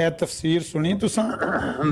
ਇਹ ਤਫਸੀਰ ਸੁਣੀ ਤੁਸੀਂ?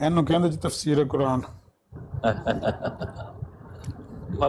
ਇਹਨੂੰ ਕਹਿੰਦੇ ਜੀ ਤਫਸੀਰ ਕੁਰਾਨ।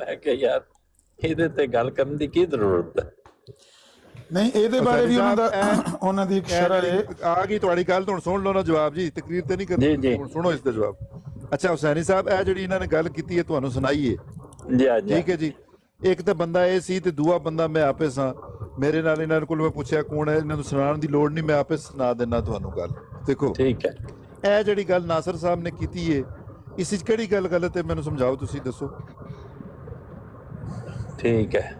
ਮੈਂ ਕਿਹਾ ਯਾਰ ਇਹਦੇ ਤੇ ਗੱਲ ਕਰਨ ਦੀ ਕੀ ਜ਼ਰੂਰਤ ਹੈ? ਨਹੀਂ, ਇਹਦੇ ਬਾਰੇ ਵੀ ਉਹਨਾਂ ਦੀ ਇੱਕ ਸ਼ਰਹ ਹੈ। ਆ ਗਈ ਤੁਹਾਡੀ ਗੱਲ, ਹੁਣ ਸੁਣ ਲਓ ਨਾ ਜਵਾਬ ਜੀ। ਤਕਰੀਰ ਤੇ ਨਹੀਂ ਕਰਨੀ, ਹੁਣ ਸੁਣੋ ਇਸ ਦਾ ਜਵਾਬ। ਅੱਛਾ ਹੁਸੈਨੀ ਸਾਹਿਬ, ਇਹ ਜਿਹੜੀ ਇਹਨਾਂ ਨੇ ਗੱਲ ਕੀਤੀ ਹੈ ਤੁਹਾਨੂੰ ਸੁਣਾਈਏ? ਜੀ ਜੀ ਠੀਕ ਹੈ ਜੀ। ਇੱਕ ਤਾਂ ਬੰਦਾ ਇਹ ਸੀ ਤੇ ਦੂਆ ਬੰਦਾ ਮੈਂ ਆਪੇ ਸਾਂ। ਮੇਰੇ ਨਾਲ ਇਹਨਾਂ ਕੋਲ ਮੈਂ ਪੁੱਛਿਆ ਕੌਣ ਹੈ, ਇਹਨਾਂ ਨੂੰ ਸੁਣਾਉਣ ਦੀ ਲੋੜ ਨਹੀਂ, ਮੈਂ ਆਪੇ ਸੁਣਾ ਦਿੰਦਾ ਤੁਹਾਨੂੰ ਗੱਲ। ਦੇਖੋ ਠੀਕ ਹੈ, ਇਹ ਜਿਹੜੀ ਗੱਲ ਨਾਸਰ ਸਾਹਿਬ ਨੇ ਕੀਤੀ ਹੈ, ਇਸ ਵਿੱਚ ਕਿਹੜੀ ਗੱਲ ਗਲਤ ਹੈ? ਮੈਨੂੰ ਸਮਝਾਓ, ਤੁਸੀਂ ਦੱਸੋ। ਠੀਕ ਹੈ,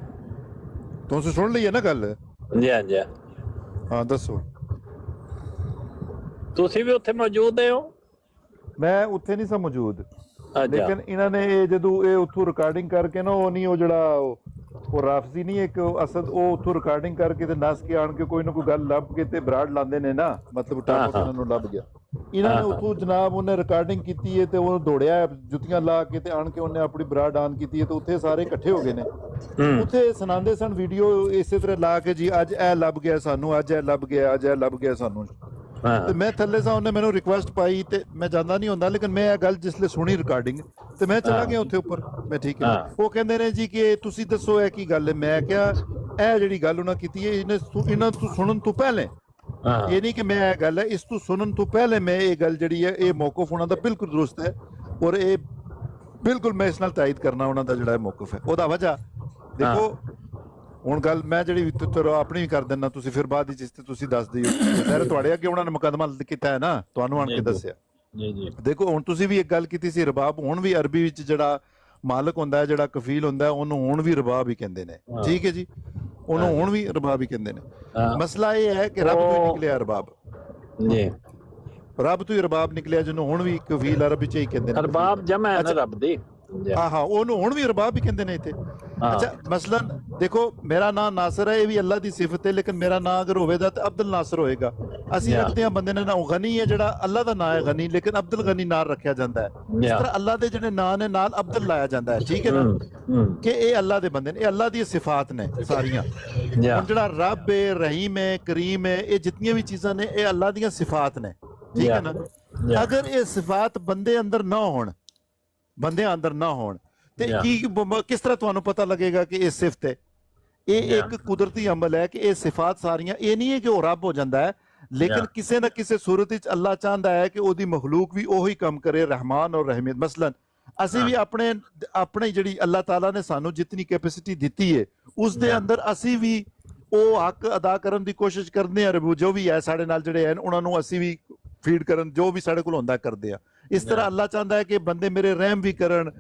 ਤੁਸੀਂ ਸੁਣ ਲਈ ਹੈ ਨਾ ਗੱਲ? ਜੀ ਜੀ। ਹਾਂ ਦੱਸੋ। ਤੁਸੀਂ ਵੀ ਉੱਥੇ ਮੌਜੂਦ ਹੋ? ਮੈਂ ਉੱਥੇ ਨਹੀਂ ਸਾਂ ਮੌਜੂਦ, ਅੱਛਾ। ਲੇਕਿਨ ਇਹਨਾਂ ਨੇ ਇਹ ਜਦੋਂ ਇਹ ਉੱਥੋਂ ਰਿਕਾਰਡਿੰਗ ਕਰਕੇ ਨਾ, ਉਹ ਨਹੀਂ, ਉਹ ਜਿਹੜਾ ਉਹ ਰਾਫਜ਼ੀ ਨਹੀਂ ਇੱਕ ਅਸਦ, ਉਹ ਉੱਥੋਂ ਰਿਕਾਰਡਿੰਗ ਕਰਕੇ ਤੇ ਨਸ ਕੇ ਆਣ ਕੇ ਕੋਈ ਨਾ ਕੋਈ ਗੱਲ ਲੱਭ ਕੇ ਤੇ ਬਰਾੜ ਲਾਉਂਦੇ ਨੇ ਨਾ, ਮਤਲਬ ਟਾਪਕ ਇਹਨਾਂ ਨੂੰ ਲੱਭ ਗਿਆ। ਇਹਨਾਂ ਨੇ ਉੱਥੋਂ ਜਨਾਬ ਉਹਨੇ ਰਿਕਾਰਡਿੰਗ ਕੀਤੀ ਹੈ ਤੇ ਉਹ ਦੌੜਿਆ ਜੁੱਤੀਆਂ ਲਾ ਕੇ ਤੇ ਆਣ ਕੇ ਉਹਨੇ ਆਪਣੀ ਬਰਾੜ ਆਨ ਕੀਤੀ ਹੈ ਤੇ ਉੱਥੇ ਸਾਰੇ ਇਕੱਠੇ ਹੋ ਗਏ ਨੇ। ਉੱਥੇ ਸੁਣਾਉਂਦੇ ਸਨ ਵੀਡੀਓ ਇਸੇ ਤਰ੍ਹਾਂ ਲਾ ਕੇ, ਜੀ ਅੱਜ ਇਹ ਲੱਭ ਗਿਆ ਸਾਨੂੰ, ਅੱਜ ਇਹ ਲੱਭ ਗਿਆ, ਅੱਜ ਇਹ ਲੱਭ ਗਿਆ ਸਾਨੂੰ। ਤੇ ਮੈਂ ਥੱਲੇ ਸਾਂ, ਉਹਨੇ ਮੈਨੂੰ ਰਿਕੁਐਸਟ ਪਾਈ ਤੇ ਮੈਂ ਜਾਂਦਾ ਨਹੀਂ ਹੁੰਦਾ, ਲੇਕਿਨ ਮੈਂ ਇਹ ਗੱਲ ਜਿਸਲੇ ਸੁਣੀ ਰਿਕਾਰਡਿੰਗ ਤੇ ਮੈਂ ਚਲਾ ਗਿਆ ਉੱਥੇ ਉੱਪਰ। ਮੈਂ ਠੀਕ ਹੈ, ਉਹ ਕਹਿੰਦੇ ਨੇ ਜੀ ਕਿ ਤੁਸੀਂ ਦੱਸੋ ਇਹ ਕੀ ਗੱਲ ਹੈ। ਮੈਂ ਕਿਹਾ ਇਹ ਜਿਹੜੀ ਗੱਲ ਉਹਨਾਂ ਕੀਤੀ ਹੈ ਇਹਨਾਂ ਤੋਂ ਸੁਣਨ ਤੋਂ ਪਹਿਲੇ, ਇਹ ਨਹੀਂ ਕਿ ਮੈਂ ਇਹ ਗੱਲ ਹੈ, ਇਸ ਤੋਂ ਸੁਣਨ ਤੋਂ ਪਹਿਲੇ ਮੈਂ ਇਹ ਗੱਲ ਜਿਹੜੀ ਹੈ, ਇਹ ਮੌਕਫ ਉਹਨਾਂ ਦਾ ਬਿਲਕੁਲ ਦਰੁਸਤ ਹੈ ਔਰ ਇਹ ਬਿਲਕੁਲ ਮੈਂ ਇਸ ਨਾਲ ਤਾਇਦ ਕਰਨਾ ਉਹਨਾਂ ਦਾ ਜਿਹੜਾ ਮੌਕਫ ਹੈ। ਉਹਦਾ ਵਜ੍ਹਾ ਦੇਖੋ, ਹੁਣ ਗੱਲ ਮੈਂ ਜਿਹੜੀ ਆਪਣੀ ਵੀ ਕਰ ਦਿੰਦਾ, ਤੁਸੀਂ ਫਿਰ ਬਾਅਦ ਵਿੱਚ ਤੁਸੀਂ ਦੱਸ ਦਿਓ। ਸਰ ਤੁਹਾਡੇ ਅੱਗੇ ਉਹਨਾਂ ਨੇ ਮੁਕੱਦਮਾ ਕੀਤਾ ਹੈ ਨਾ, ਤੁਹਾਨੂੰ ਆਣ ਕੇ ਦੱਸਿਆ। ਦੇਖੋ ਹੁਣ ਤੁਸੀਂ ਵੀ ਇੱਕ ਗੱਲ ਕੀਤੀ ਸੀ, ਰਬਾਬ ਹੁਣ ਵੀ ਅਰਬੀ ਵਿੱਚ ਜਿਹੜਾ ਮਾਲਕ ਹੁੰਦਾ ਹੈ, ਜਿਹੜਾ ਕਫੀਲ ਹੁੰਦਾ ਹੈ, ਉਹਨੂੰ ਹੁਣ ਵੀ ਰਬਾਬ ਹੀ ਕਹਿੰਦੇ ਨੇ। ਠੀਕ ਹੈ ਜੀ, ਉਹਨੂੰ ਹੁਣ ਵੀ ਰਬਾਬ ਹੀ ਕਹਿੰਦੇ ਨੇ। ਮਸਲਾ ਇਹ ਹੈ ਕਿ ਰੱਬ ਤੋਂ ਹੀ ਨਿਕਲਿਆ ਰਬਾਬ, ਰੱਬ ਤੋਂ ਹੀ ਰਬਾਬ ਨਿਕਲਿਆ, ਜਿਹਨੂੰ ਹੁਣ ਵੀ ਕਫੀਲ ਅਰਬੀ ਚ ਹੀ ਕਹਿੰਦੇ ਨੇ। ਰਬਾਬ ਜਮਾ ਹੈ ਨਾ ਰੱਬ ਦੀ। ਹਾਂ, ਉਹਨੂੰ ਹੁਣ ਵੀ ਰਬਾਬ ਹੀ ਕਹਿੰਦੇ ਨੇ ਇੱਥੇ। ਅੱਛਾ, ਮਸਲਨ ਦੇਖੋ ਮੇਰਾ ਨਾਂ ਨਾਸਰ ਹੈ, ਇਹ ਵੀ ਅੱਲਾ ਦੀ ਸਿਫਤ ਹੈ, ਲੇਕਿਨ ਮੇਰਾ ਨਾਂ ਅਗਰ ਹੋਵੇਗਾ ਤਾਂ ਅਬਦੁਲ ਨਾਸਰ ਹੋਏਗਾ। ਅਸੀਂ ਰੱਖਦੇ ਹਾਂ ਬੰਦੇ ਨੇ ਨਾ, ਗਨੀ ਹੈ ਜਿਹੜਾ ਅੱਲਾ ਦਾ ਨਾਂ ਹੈ ਗਨੀ, ਲੇਕਿਨ ਅਬਦੁਲ ਗਨੀ ਨਾਲ ਰੱਖਿਆ ਜਾਂਦਾ ਹੈ। ਇਸ ਤਰ੍ਹਾਂ ਅੱਲਾ ਦੇ ਜਿਹੜੇ ਨਾਂ ਨੇ ਨਾਲ ਅਬਦੁਲ ਲਾਇਆ ਜਾਂਦਾ ਹੈ। ਠੀਕ ਹੈ ਨਾ, ਕਿ ਇਹ ਅੱਲਾ ਦੇ ਬੰਦੇ ਨੇ, ਇਹ ਅੱਲਾ ਦੀਆਂ ਸਿਫਾਤ ਨੇ ਸਾਰੀਆਂ। ਹੁਣ ਜਿਹੜਾ ਰੱਬ ਹੈ, ਰਹੀਮ ਹੈ, ਕਰੀਮ ਹੈ, ਇਹ ਜਿਤਨੀਆਂ ਵੀ ਚੀਜ਼ਾਂ ਨੇ ਇਹ ਅੱਲਾ ਦੀਆਂ ਸਿਫਾਤ ਨੇ। ਠੀਕ ਹੈ ਨਾ, ਅਗਰ ਇਹ ਸਿਫਾਤ ਬੰਦੇ ਅੰਦਰ ਨਾ ਹੋਣ, ਬੰਦਿਆਂ ਅੰਦਰ ਨਾ ਹੋਣ, ਤੇ Yeah. ਕਿਸ ਤਰ੍ਹਾਂ ਤੁਹਾਨੂੰ ਪਤਾ ਲੱਗੇਗਾ ਕਿ ਇਹ ਸਿਫਤ ਹੈ? ਇਹ ਇੱਕ ਕੁਦਰਤੀ ਅਮਲ ਹੈ ਕਿ ਇਹ ਸਿਫਾਤ ਸਾਰੀਆਂ, ਇਹ ਨਹੀਂ ਹੈ ਕਿ ਉਹ ਰੱਬ ਹੋ ਜਾਂਦਾ ਹੈ, ਲੇਕਿਨ ਕਿਸੇ ਨਾ ਕਿਸੇ ਸੂਰਤ ਵਿੱਚ ਅੱਲਾਹ ਚਾਹੁੰਦਾ ਹੈ ਕਿ ਉਹਦੀ ਮਖਲੂਕ ਵੀ ਉਹੀ ਕੰਮ ਕਰੇ, ਰਹਿਮਾਨ ਔਰ ਰਹਿਮਤ। ਮਸਲਨ ਅਸੀਂ ਵੀ ਆਪਣੇ ਜਿਹੜੀ ਅੱਲਾਹ ਤਾਲਾ ਨੇ ਸਾਨੂੰ ਜਿਤਨੀ ਕੈਪੈਸਿਟੀ ਦਿੱਤੀ ਹੈ ਉਸ ਦੇ ਅੰਦਰ ਅਸੀਂ ਵੀ ਉਹ ਹੱਕ ਅਦਾ ਕਰਨ ਦੀ ਕੋਸ਼ਿਸ਼ ਕਰਦੇ ਹਾਂ। ਜੋ ਵੀ ਹੈ ਸਾਡੇ ਨਾਲ ਜਿਹੜੇ ਹਨ ਉਹਨਾਂ ਨੂੰ ਅਸੀਂ ਵੀ ਫੀਡ ਕਰਨ, ਜੋ ਵੀ ਸਾਡੇ ਕੋਲ ਹੁੰਦਾ ਕਰਦੇ ਆ। ਇਸ ਤਰ੍ਹਾਂ ਅੱਲਾਹ ਚਾਹੁੰਦਾ ਹੈ ਕਿ ਬੰਦੇ ਮੇਰੇ ਰਹਿਮ ਵੀ ਕਰਨ।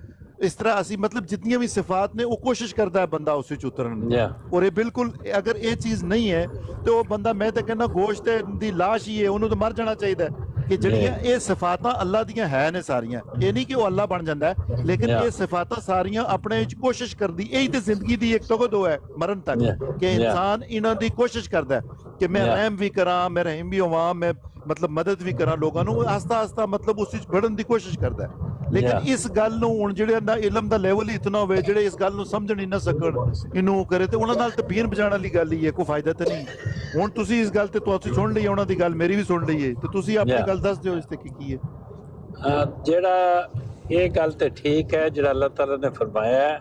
ਇਸ ਤਰ੍ਹਾਂ ਅਸੀਂ ਮਤਲਬ ਜਿਤਨੀਆਂ ਵੀ ਸਿਫਾਤ ਨੇ ਉਹ ਕੋਸ਼ਿਸ਼ ਕਰਦਾ ਹੈ ਬੰਦਾ ਉਸ ਵਿੱਚ ਉਤਰਨ ਦੀ। ਔਰ ਇਹ ਬਿਲਕੁਲ ਅਗਰ ਇਹ ਚੀਜ਼ ਨਹੀਂ ਹੈ ਤੇ ਉਹ ਬੰਦਾ, ਮੈਂ ਤਾਂ ਕਹਿੰਦਾ ਗੋਸ਼ਤ ਦੀ ਲਾਸ਼ ਹੀ ਹੈ, ਉਹਨੂੰ ਤਾਂ ਮਰ ਜਾਣਾ ਚਾਹੀਦਾ ਹੈ। ਕਿ ਜਿਹੜੀਆਂ ਇਹ ਸਿਫਾਤਾਂ ਅੱਲਾਹ ਦੀਆਂ ਹੈ ਨੇ ਸਾਰੀਆਂ, ਇਹ ਨਹੀਂ ਕਿ ਉਹ ਅੱਲਾਹ ਬਣ ਜਾਂਦਾ ਹੈ, ਲੇਕਿਨ ਇਹ ਸਿਫਾਤਾਂ ਸਾਰੀਆਂ ਆਪਣੇ ਵਿੱਚ ਕੋਸ਼ਿਸ਼ ਕਰਦੀ। ਇਹੀ ਤੇ ਜ਼ਿੰਦਗੀ ਦੀ ਇੱਕ ਤਗਦੋ ਹੈ ਮਰਨ ਤੱਕ ਕਿ ਇਨਸਾਨ ਇਹਨਾਂ ਦੀ ਕੋਸ਼ਿਸ਼ ਕਰਦਾ ਹੈ ਕਿ ਮੈਂ ਰਹਿਮ ਵੀ ਕਰਾਂ, ਮੈਂ ਰਹੀਮ ਵੀ ਹੋਵਾਂ, ਮੈਂ ਮਤਲਬ ਮਦਦ ਵੀ ਕਰਾਂ ਲੋਕਾਂ ਨੂੰ। ਆਸਤਾ ਆਸਤਾ ਮਤਲਬ ਉਸ ਵਿੱਚ ਵੜਨ ਦੀ ਕੋਸ਼ਿਸ਼ ਕਰਦਾ ਹੈ। ਲੇਕਿਨ ਇਸ ਗੱਲ ਨੂੰ ਹੁਣ ਜਿਹੜੇ ਦਾ ਇਲਮ ਦਾ ਲੈਵਲ ਹੀ ਇਤਨਾ ਹੋਵੇ, ਜਿਹੜੇ ਇਸ ਗੱਲ ਨੂੰ ਸਮਝਣ ਹੀ ਨਾ ਸਕਣ, ਇਹਨੂੰ ਕਰੇ, ਤੇ ਉਹਨਾਂ ਨਾਲ ਤਾਂ ਬੀਨ ਬਜਾਣ ਵਾਲੀ ਗੱਲ ਹੀ ਹੈ, ਕੋਈ ਫਾਇਦਾ ਤਾਂ ਨਹੀਂ। ਹੁਣ ਤੁਸੀਂ ਇਸ ਗੱਲ ਤੇ ਤੁਸੀਂ ਸੁਣ ਲਈ, ਉਹਨਾਂ ਦੀ ਗੱਲ ਮੇਰੀ ਵੀ ਸੁਣ ਲਈ ਹੈ, ਤੇ ਤੁਸੀਂ ਆਪਣੀ ਗੱਲ ਦੱਸ ਦਿਓ ਇਸ ਤੇ ਕੀ ਹੈ। ਜਿਹੜਾ ਇਹ ਗੱਲ ਤੇ ਠੀਕ ਹੈ ਜਿਹੜਾ ਅੱਲਾਹ ਤਾਲਾ ਨੇ ਫਰਮਾਇਆ ਹੈ,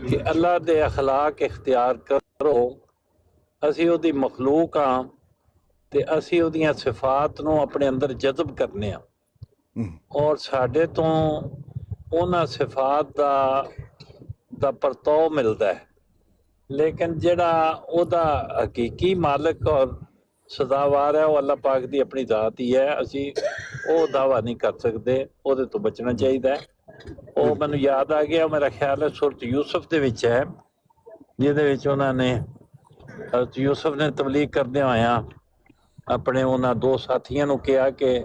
ਕਿ ਅੱਲਾਹ ਦੇ ਅਖਲਾਕ ਇਖਤਿਆਰ ਕਰੋ। ਅਸੀਂ ਉਹਦੀ ਮਖਲੂਕ ਹਾਂ ਤੇ ਅਸੀਂ ਉਹਦੀਆਂ ਸਿਫਾਤ ਨੂੰ ਆਪਣੇ ਅੰਦਰ ਜਜ਼ਬ ਕਰਨੇ ਆ, ਔਰ ਸਾਡੇ ਤੋਂ ਉਹਨਾਂ ਸਿਫਾਤ ਦਾ ਪਰਤਾਉ ਮਿਲਦਾ ਹੈ। ਲੇਕਿਨ ਜਿਹੜਾ ਉਹਦਾ ਹਕੀਕੀ ਮਾਲਕ ਔਰ ਸਜ਼ਾਵਾਰ ਹੈ ਉਹ ਅੱਲਾਹ ਪਾਕ ਦੀ ਆਪਣੀ ਜ਼ਾਤ ਹੀ ਹੈ। ਅਸੀਂ ਉਹ ਦਾਵਾ ਨਹੀਂ ਕਰ ਸਕਦੇ, ਉਹਦੇ ਤੋਂ ਬਚਣਾ ਚਾਹੀਦਾ ਹੈ। ਉਹ ਮੈਨੂੰ ਯਾਦ ਆ ਗਿਆ, ਮੇਰਾ ਖਿਆਲ ਹੈ ਸੂਰਤ ਯੂਸਫ ਦੇ ਵਿੱਚ ਹੈ, ਜਿਹਦੇ ਵਿੱਚ ਉਹਨਾਂ ਨੇ ਹਜ਼ਰਤ ਯੂਸਫ ਨੇ ਤਬਲੀਗ ਕਰਦੇ ਹੋਇਆ ਆਪਣੇ ਉਹਨਾਂ ਦੋ ਸਾਥੀਆਂ ਨੂੰ ਕਿਹਾ ਕਿ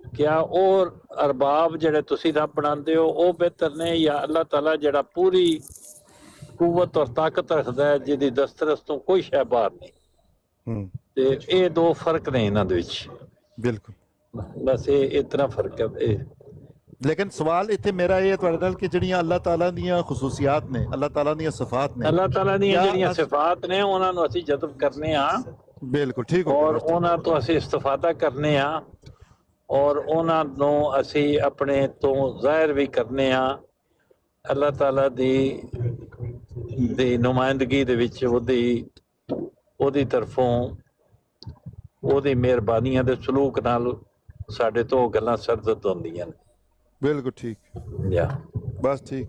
ਕਿਆ ਉਹ ਅਰਬਾਬ ਜਿਹੜੇ ਤੁਸੀਂ ਰੱਬ ਬਣਾਉਂਦੇ ਹੋ ਉਹ ਬਿਹਤਰ ਨੇ ਜਾਂ ਅੱਲਾਹ ਤਾਲਾ ਜਿਹੜਾ ਪੂਰੀ ਕੁਵਤ ਔਰ ਤਾਕਤ ਰੱਖਦਾ ਹੈ, ਜਿਹਦੀ ਦਸਤਰਸ ਤੋਂ ਕੋਈ ਸ਼ੈ ਬਾਹਰ ਨਹੀਂ। ਤੇ ਇਹ ਦੋ ਫਰਕ ਨੇ ਇਹਨਾਂ ਦੇ ਵਿੱਚ। ਬਿਲਕੁਲ, ਬਸ ਇਹ ਇਤਨਾ ਫਰਕ ਹੈ। ਲੇਕਿਨ ਸਵਾਲ ਇੱਥੇ ਮੇਰਾ ਇਹ ਤੁਹਾਡੇ ਨਾਲ ਕਿ ਜਿਹੜੀਆਂ ਅੱਲਾਹ ਤਾਲਾ ਦੀਆਂ ਖਸੂਸੀਆਤ ਨੇ, ਅੱਲਾਹ ਤਾਲਾ ਦੀਆਂ ਸਿਫਾਤ ਨੇ, ਅੱਲਾਹ ਤਾਲਾ ਦੀਆਂ ਜਿਹੜੀਆਂ ਸਿਫਾਤ ਨੇ ਉਹਨਾਂ ਨੂੰ ਅਸੀਂ ਜਜ਼ਬ ਕਰਨੇ ਆ। ਬਿਲਕੁਲ ਠੀਕ ਹੋ, ਔਰ ਉਹਨਾਂ ਤੋਂ ਅਸੀਂ ਇਸਤਫਾਦਾ ਕਰਨੇ ਆ, ਔਰ ਉਹਨਾਂ ਨੂੰ ਅਸੀਂ ਆਪਣੇ ਤੋਂ ਜ਼ਾਹਿਰ ਵੀ ਕਰਨੇ ਆ। ਅੱਲਾਹ ਤਾਲਾ ਦੀ ਨੁਮਾਇੰਦਗੀ ਦੇ ਵਿੱਚ ਉਹਦੀ ਤਰਫੋਂ ਉਹਦੀ ਮਿਹਰਬਾਨੀਆਂ ਦੇ ਸਲੂਕ ਨਾਲ ਸਾਡੇ ਤੋਂ ਉਹ ਗੱਲਾਂ ਸਰਜ਼ਦ ਹੁੰਦੀਆਂ ਨੇ। ਬਿਲਕੁਲ ਠੀਕ, ਬਸ ਠੀਕ।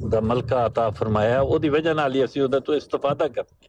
ਦਾ ਮਲਕਾ ਅਤਾ ਫਰਮਾਇਆ। ਉਹਦੀ ਵਜ੍ਹਾ ਨਾਲ ਹੀ ਅਸੀਂ ਉਹਦੇ ਤੋਂ ਇਸਤਫਾਦਾ ਕਰਦੇ।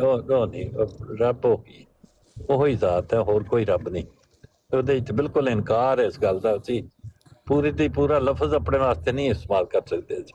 ਉਹ ਨਹੀਂ, ਰੱਬ ਉਹੀ ਜ਼ਾਤ ਹੈ, ਹੋਰ ਕੋਈ ਰੱਬ ਨਹੀਂ। ਉਹਦੇ ਵਿੱਚ ਬਿਲਕੁਲ ਇਨਕਾਰ ਹੈ ਇਸ ਗੱਲ ਦਾ। ਅਸੀਂ ਪੂਰੀ ਦੀ ਪੂਰਾ ਲਫ਼ਜ਼ ਆਪਣੇ ਵਾਸਤੇ ਨਹੀਂ ਇਸਤੇਮਾਲ ਕਰ ਸਕਦੇ ਜੀ।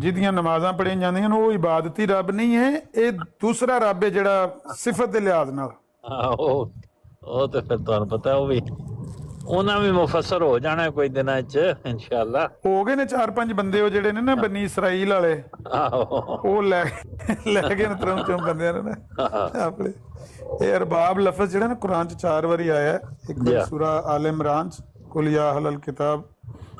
ਜਿਹਦੀਆਂ ਨਮਾਜ਼ਾਂ ਪੜ੍ਹੀਆਂ ਜਾਂਦੀਆਂ ਨੇ ਉਹ ਇਬਾਦਤੀ ਰੱਬ ਨਹੀਂ ਹੈ, ਇਹ ਦੂਸਰਾ ਰੱਬ ਹੈ ਜਿਹੜਾ ਸਿਫਤ ਦੇ ਲਿਹਾਜ਼ ਨਾਲ। ਉਹ ਤੇ ਫਿਰ ਤੁਹਾਨੂੰ ਪਤਾ ਉਹ ਵੀ ਉਹਨਾਂ ਵੀ ਮੁਫੱਸਰ ਹੋ ਜਾਣਾ ਕੋਈ ਦਿਨਾਂ ਚ ਇਨਸ਼ਾਅੱਲਾ। ਹੋ ਗਏ ਨੇ 4-5 ਬੰਦੇ ਉਹ ਜਿਹੜੇ ਨੇ ਨਾ ਬਨੀ ਇਸਰਾਈਲ ਵਾਲੇ, ਉਹ ਲੈ ਗਏ ਨੇ ਤਰ੍ਹਾਂ ਬੰਦਿਆਂ ਨੇ ਨਾ ਆਪਣੇ। ਇਹ ਅਰਬਾਬ ਲਫ਼ਜ਼ ਜਿਹੜਾ ਨਾ ਕੁਰਾਨ ਚ 4 ਵਾਰੀ ਆਇਆ। ਇੱਕ ਸੂਰਾ ਆਲ ਇਮਰਾਨ ਚ ਕੁਲ ਯਾ ਅਹਲਲ ਕਿਤਾਬ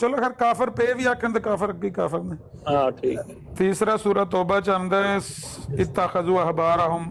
ਚਲੋ ਖੈਰ ਕਾਫਰ ਪੇ ਵੀ ਆਖਣ ਤੇ ਕਾਫਰ ਅੱਗੇ ਕਾਫਰ ਨੇ। ਹਾਂ ਠੀਕ ਤੀਸਰਾ ਸੂਰਾ ਤੋਬਾ ਚ ਆਉਂਦਾ ਹੈ ਇਤਖਜ਼ੂ ਅਹਬਾਰਹੁਮ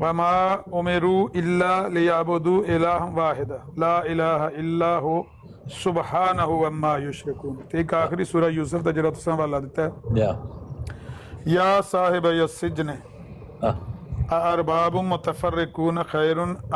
ਵਮਾ ਉਮਰੂ ਇਲਾ ਲਿਯਅਬੁਦੂ ਇਲਾਹਨ ਵਾਹਿਦਾ ਲਾ ਇਲਾਹਾ ਇਲਾ ਹੂ ਸੁਬਹਾਨਹੁ ਅਮਾ ਯੁਸ਼ਰਿਕੂਨ। ਤੇ ਇੱਕ ਆਖਰੀ ਸੂਰਾ ਯੂਸਫ ਦਾ ਜਿਹੜਾ ਤੁਸੀਂ ਹਵਾਲਾ ਦਿੱਤਾ ਹੈ, ਯਾ ਯਾ ਸਾਹਿਬ ਯਸਿਜਨ ਅਰਬਾਬ ਮੁਤਫਰਕੂਨ ਖੈਰਨ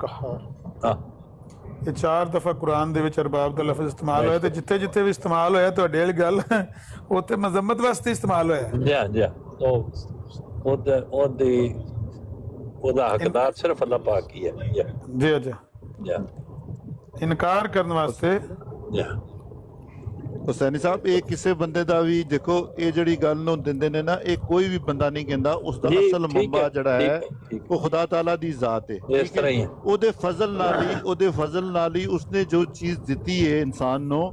ਕਹਾਰ। ਇਹ 4 ਦਫਾ ਕੁਰਾਨ ਦੇ ਵਿੱਚ ਅਰਬਾਬ ਦਾ ਲਫ਼ਜ਼ ਇਸਤੇਮਾਲ ਹੋਇਆ ਤੇ ਜਿੱਥੇ ਜਿੱਥੇ ਵੀ ਇਸਤੇਮਾਲ ਹੋਇਆ ਤੁਹਾਡੇ ਵਾਲੀ ਗੱਲ ਉੱਥੇ ਮਜ਼ਮਤ ਵਾਸਤੇ ਇਸਤੇਮਾਲ ਹੋਇਆ। ਯਾ ਉਹਦਾ ਹੱਕਦਾਰ ਸਿਰਫ ਅੱਲਾਹ ਪਾਕ ਹੀ ਹੈ। ਜੀ ਅੱਛਾ, ਯਾ ਇਨਕਾਰ ਕਰਨ ਵਾਸਤੇ। ਯਾ ਹੁਸੈਨੀ ਸਾਹਿਬ ਇਹ ਕਿਸੇ ਬੰਦੇ ਦਾ ਵੀ ਦੇਖੋ, ਇਹ ਜਿਹੜੀ ਗੱਲ ਨੂੰ ਦਿੰਦੇ ਨੇ ਨਾ, ਇਹ ਕੋਈ ਵੀ ਬੰਦਾ ਨਹੀਂ ਕਹਿੰਦਾ ਉਸ ਦਾ ਜੀ, ਅਸਲ ਠੀਕ ਮੰਬਾ ਹੈ, ਜਿਹੜਾ ਹੈ ਠੀਕ ਹੈ। ਉਹ ਖੁਦਾ ਤਾਲਾ ਦੀ ਜ਼ਾਤ ਹੈ। ਇਸ ਤਰ੍ਹਾਂ ਹੀ ਹੈ। ਉਹਦੇ ਫਜ਼ਲ ਨਾਲ ਹੀ ਉਸਨੇ ਜੋ ਚੀਜ਼ ਦਿੱਤੀ ਹੈ ਇਨਸਾਨ ਨੂੰ।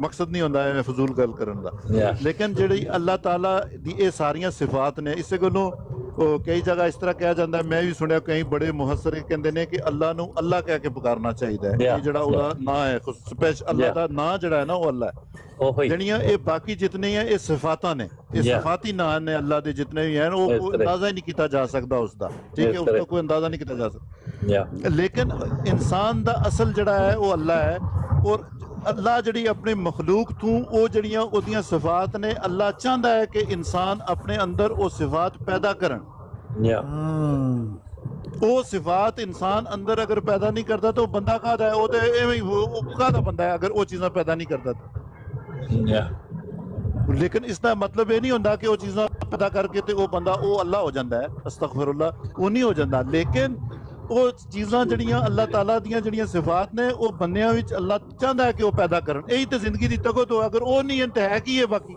ਮਕਸਦ ਨਹੀਂ ਹੁੰਦਾ ਐਵੇਂ ਫਜ਼ੂਲ ਗੱਲ ਕਰਨ ਦਾ। ਲੇਕਿਨ ਜਿਹੜੀ ਅੱਲਾਹ ਤਾਲਾ ਦੀ ਇਹ ਸਾਰੀਆਂ ਸਿਫਾਤ ਨੇ, ਇਸੇ ਗੱਲੋਂ ਕਈ ਜਗ੍ਹਾ ਇਸ ਤਰ੍ਹਾਂ ਕਿਹਾ ਜਾਂਦਾ, ਮੈਂ ਵੀ ਸੁਣਿਆ ਕਈ ਬੜੇ ਮੁਹੱਸਰ ਕਹਿੰਦੇ ਨੇ ਕਿ ਅੱਲਾਹ ਨੂੰ ਅੱਲਾਹ ਕਹਿ ਕੇ ਪੁਕਾਰਨਾ ਚਾਹੀਦਾ ਹੈ। ਇਹ ਜਿਹੜਾ ਉਹਦਾ ਨਾਂ ਹੈ ਸਪੈਸ਼ਲ, ਅੱਲਾਹ ਦਾ ਨਾਂ ਜਿਹੜਾ ਹੈ ਨਾ ਉਹ ਅੱਲਾਹ ਹੈ। ਜਿਹੜੀਆਂ ਇਹ ਬਾਕੀ ਜਿਤਨੇ ਹੈ ਇਹ ਸਿਫਾਤਾਂ ਨੇ, ਇਹ ਸਿਫਾਤੀ ਨਾਂ ਨੇ ਅੱਲਾਹ ਦੇ ਜਿਤਨੇ ਵੀ ਹਨ, ਉਹ ਅੰਦਾਜ਼ਾ ਹੀ ਨਹੀਂ ਕੀਤਾ ਜਾ ਸਕਦਾ ਉਸਦਾ। ਠੀਕ ਹੈ, ਉਸਦਾ ਕੋਈ ਅੰਦਾਜ਼ਾ ਨਹੀਂ ਕੀਤਾ ਜਾ ਸਕਦਾ। ਲੇਕਿਨ ਇਨਸਾਨ ਦਾ ਅਸਲ ਜਿਹੜਾ ਹੈ ਉਹ ਅੱਲਾਹ ਹੈ। ਔਰ ਅੱਲਾਹ ਜਿਹੜੀ ਆਪਣੀ ਮਖਲੂਕ ਤੋਂ ਉਹ ਜਿਹੜੀਆਂ ਉਹਦੀਆਂ ਸਿਫਾਤ ਨੇ, ਅੱਲਾਹ ਚਾਹੁੰਦਾ ਹੈ ਕਿ ਇਨਸਾਨ ਆਪਣੇ ਅੰਦਰ ਉਹ ਸਿਫਾਤ ਪੈਦਾ ਕਰਨ। ਉਹ ਸਿਫਾਤ ਇਨਸਾਨ ਅੰਦਰ ਅਗਰ ਪੈਦਾ ਨਹੀਂ ਕਰਦਾ ਤਾਂ ਉਹ ਬੰਦਾ ਕਾਹਦਾ ਹੈ? ਉਹ ਤੇ ਐਵੇਂ ਉਹ ਕਾਹਦਾ ਬੰਦਾ ਹੈ ਅਗਰ ਉਹ ਚੀਜ਼ਾਂ ਪੈਦਾ ਨਹੀਂ ਕਰਦਾ ਤਾਂ। ਲੇਕਿਨ ਇਸ ਦਾ ਮਤਲਬ ਇਹ ਨਹੀਂ ਹੁੰਦਾ ਕਿ ਉਹ ਚੀਜ਼ਾਂ ਪੈਦਾ ਕਰਕੇ ਤੇ ਉਹ ਬੰਦਾ ਉਹ ਅੱਲਾਹ ਹੋ ਜਾਂਦਾ ਹੈ। ਅਸਤਗਫਿਰullah, ਉਹ ਨਹੀਂ ਹੋ ਜਾਂਦਾ। ਲੇਕਿਨ ਉਹ ਚੀਜ਼ਾਂ ਜਿਹੜੀਆਂ ਅੱਲਾਹ ਤਾਲਾ ਦੀਆਂ ਜਿਹੜੀਆਂ ਸਿਫਾਤ ਨੇ, ਉਹ ਬੰਦਿਆਂ ਵਿੱਚ ਅੱਲਾਹ ਚਾਹੁੰਦਾ ਹੈ ਕਿ ਉਹ ਪੈਦਾ ਕਰਨ। ਇਹੀ ਤਾਂ ਜ਼ਿੰਦਗੀ ਦੀ ਤਗੋ ਤੋਂ, ਅਗਰ ਉਹ ਨਹੀਂ ਤਾਂ ਹੈ ਕੀ ਹੈ ਬਾਕੀ?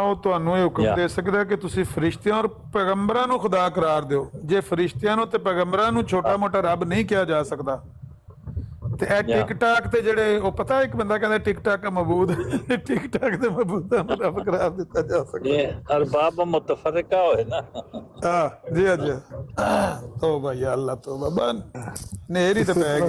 ਉਹ ਤੁਹਾਨੂੰ ਇਹ ਹੁਕਮ ਦੇ ਸਕਦਾ ਕਿ ਤੁਸੀਂ ਫਰਿਸ਼ਤਿਆਂ ਔਰ ਪੈਗੰਬਰਾਂ ਨੂੰ ਖੁਦਾ ਕਰਾਰ ਦਿਓ। ਜੇ ਫਰਿਸ਼ਤਿਆਂ ਨੂੰ ਤੇ ਪੈਗੰਬਰਾਂ ਨੂੰ ਛੋਟਾ ਮੋਟਾ ਰੱਬ ਨਹੀਂ ਕਿਹਾ ਜਾ ਸਕਦਾ ਤੇ ਇਹ ਟਿਕ ਟਾਕ ਤੇ ਜਿਹੜੇ ਉਹ ਪਤਾ, ਇੱਕ ਬੰਦਾ ਕਹਿੰਦਾ ਟਿਕ ਟਾਕ ਮਬੂਦ, ਟਿਕ ਟਾਕ ਤੇ ਮਬੂਦਾਂ ਨੂੰ ਰੱਬ ਕਰਾਰ ਦਿੱਤਾ ਜਾ ਸਕਦਾ। ਇਹ ਅਰਬਾਬ ਮੁਤਫਰਕਾ ਹੋਏ ਨਾ। ਜੀ ਜੀ, ਤੋਬਾ ਯਾ ਅੱਲਾ, ਤੋਬਾ ਬਨ ਨੇਰੀ ਤੇ ਪੈ ਗਿਆ।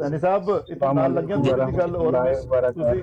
ਸਨੀ ਸਾਹਿਬ ਇਤਨਾ ਲੱਗਿਆ ਦੀ ਗੱਲ ਹੋਰ ਤੁਸੀਂ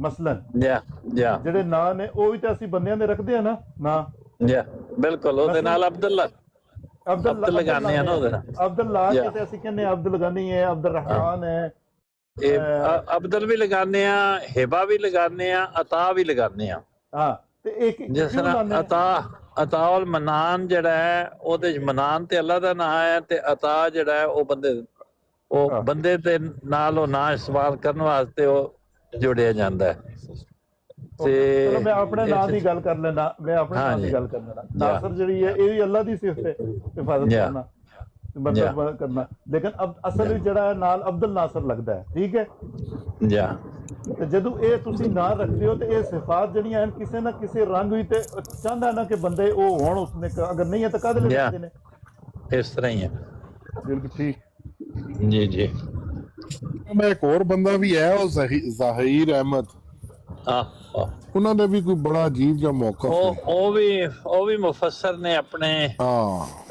ਮਸਲਨ ਜਾ ਜਾ ਜਿਹੜੇ ਨਾਂ ਨੇ ਉਹ ਵੀ ਤਾਂ ਅਸੀਂ ਬੰਦਿਆਂ ਦੇ ਰੱਖਦੇ ਆ ਨਾ ਨਾਂ। ਜਾ ਬਿਲਕੁਲ, ਉਹਦੇ ਨਾਲ ਅਬਦੁੱਲਾ ਅਬਦੁੱਲ ਲਗਾਨੇ ਆ ਨਾ, ਉਹਦੇ ਨਾਲ ਅਬਦੁੱਲਾ ਕਿਤੇ ਅਸੀਂ ਕਹਿੰਦੇ ਅਬਦੁੱਲ ਗਨੀ ਹੈ, ਅਬਦੁਲ ਰਹਿਮਾਨ ਹੈ, ਇਹ ਅਬਦੁੱਲ ਵੀ ਲਗਾਨੇ ਆ, ਹਿਬਾ ਵੀ ਲਗਾਨੇ ਆ, ਅਤਾ ਵੀ ਲਗਾਨੇ ਆ। ਹਾਂ ਤੇ ਇੱਕ ਜਿਸ ਤਰ੍ਹਾਂ ਅਤਾਉਲ ਮਨਾਨ ਜਿਹੜਾ ਹੈ, ਉਹਦੇ ਚ ਮਨਾਨ ਤੇ ਅੱਲਾ ਦਾ ਨਾਂ ਹੈ, ਤੇ ਅਤਾ ਜਿਹੜਾ ਹੈ ਉਹ ਬੰਦੇ ਦੇ ਨਾਲ ਉਹ ਨਾਂ ਇਸਤੇਮਾਲ ਕਰਨ ਵਾਸਤੇ ਉਹ ਜੋੜਿਆ ਜਾਂਦਾ ਹੈ। ਤੇ ਚਲੋ ਮੈਂ ਆਪਣੇ ਨਾਂ ਦੀ ਗੱਲ ਕਰ ਲੈਣਾ, ਮੈਂ ਆਪਣੇ ਨਾਂ ਦੀ ਗੱਲ ਕਰ ਲੈਣਾ। ਨਾਸਰ ਜਿਹੜੀ ਹੈ ਇਹ ਵੀ ਅੱਲਾ ਦੀ ਸਿਫਤ ਹੈ, ਹਿਫਾਜ਼ਤ ਕਰਨਾ, ਮਦਦ ਕਰਨਾ। ਲੇਕਿਨ ਅਸਲ ਵਿੱਚ ਜਿਹੜਾ ਨਾਲ ਅਬਦੁਲ ਨਾਸਰ ਲੱਗਦਾ ਹੈ। ਠੀਕ ਹੈ ਜਾ, ਤੇ ਜਦੋਂ ਇਹ ਤੁਸੀਂ ਨਾਂ ਰੱਖਦੇ ਹੋ ਤੇ ਇਹ ਸਿਫਾਤ ਜਿਹੜੀਆਂ ਹਨ ਕਿਸੇ ਨਾ ਕਿਸੇ ਰੰਗ ਵੀ ਤੇ ਚਾਹੁੰਦਾ ਨਾ ਕਿ ਬੰਦੇ ਉਹ ਹੋਣ ਉਸਨੇ, ਅਗਰ ਨਹੀਂ ਹੈ ਤਾਂ ਕਾਹਦੇ ਲਈ ਰੱਖਦੇ ਨੇ? ਇਸ ਤਰ੍ਹਾਂ ਹੀ ਹੈ। ਬਿਲਕੁਲ ਠੀਕ ਜੀ ਜੀ। ਮੈਂ ਇੱਕ ਹੋਰ ਬੰਦਾ ਵੀ ਹੈ, ਉਹ ਜ਼ਾਹਿਰ ਅਹਿਮਦ, ਉਹਨਾਂ ਦਾ ਵੀ ਕੋਈ ਬੜਾ ਅਜੀਬ ਜਿਹਾ ਮੌਕਾ ਉਹ ਵੀ ਮੁਫੱਸਰ ਨੇ ਆਪਣੇ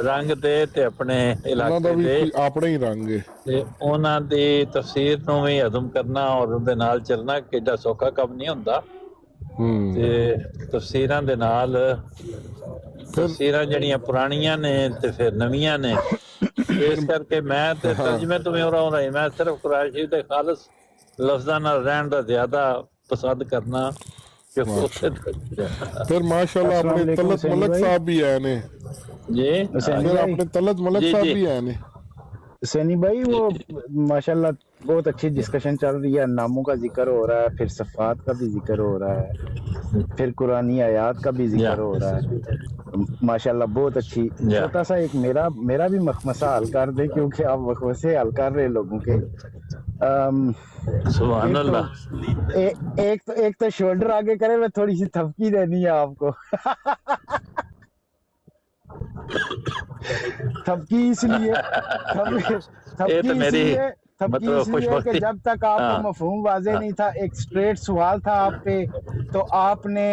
ਰੰਗ ਦੇ ਤੇ ਆਪਣੇ ਇਲਾਕੇ ਦੇ, ਆਪਣੇ ਹੀ ਰੰਗ ਹੈ, ਤੇ ਉਹਨਾਂ ਦੀ ਤਫਸੀਰ ਨੂੰ ਵੀ ਹਜ਼ਮ ਕਰਨਾ ਔਰ ਉਹਦੇ ਨਾਲ ਚੱਲਣਾ ਕਿੱਡਾ ਸੌਖਾ ਕੰਮ ਨਹੀਂ ਹੁੰਦਾ। ਤੇ ਤਫਸੀਰਾਂ ਦੇ ਨਾਲ ਤਫਸੀਰਾਂ ਜਿਹੜੀਆਂ ਪੁਰਾਣੀਆਂ ਨੇ ਤੇ ਫਿਰ ਨਵੀਆਂ ਨੇ, ਇਸ ਕਰਕੇ ਮੈਂ ਤੇ ਤਰਜਮੇ ਤੋਂ ਮੇਰਾ ਹੋ ਰਹੀ, ਮੈਂ ਸਿਰਫ ਕੁਰਾਨ ਸ਼ਰੀਫ ਦੇ ਖਾਲਸ ਲਫ਼ਜ਼ਾਂ ਨਾਲ ਰਹਿਣ ਦਾ ਜ਼ਿਆਦਾ ਪਸੰਦ ਕਰਨਾ ਕਿ ਉੱਥੇ ਫਿਰ ਮਾਸ਼ਾਅੱਲਾ ਆਪਣੇ ਤਲਤ ਮਲਕ ਸਾਹਿਬ ਵੀ ਆਏ ਨੇ ਜੀ, ਫਿਰ ਆਪਣੇ ਤਲਤ ਮਲਕ جی، ਸਾਹਿਬ جی۔ بھی آئے نے سینی بھائی وہ ماشاءاللہ بہت اچھی ڈسکشن چل رہی ہے، ناموں کا ذکر ہو رہا ہے، پھر صفات کا بھی ذکر ہو رہا ہے، پھر قرآنی آیات کا بھی ذکر ہو رہا ہے، ماشاءاللہ بہت اچھی۔ چھوٹا سا ایک میرا بھی مخمسہ حل کر دیں کیونکہ آپ مخمسے حل کر رہے لوگوں کے۔ سبحان اللہ۔ ایک تو شولڈر آگے کرے، میں تھوڑی سی تھپکی دینی ہے آپ کو۔ تھپکی اس لیے کہ جب تک آپ کو مفہوم واضح نہیں تھا، ایک سٹریٹ سوال تھا آپ پہ، تو آپ نے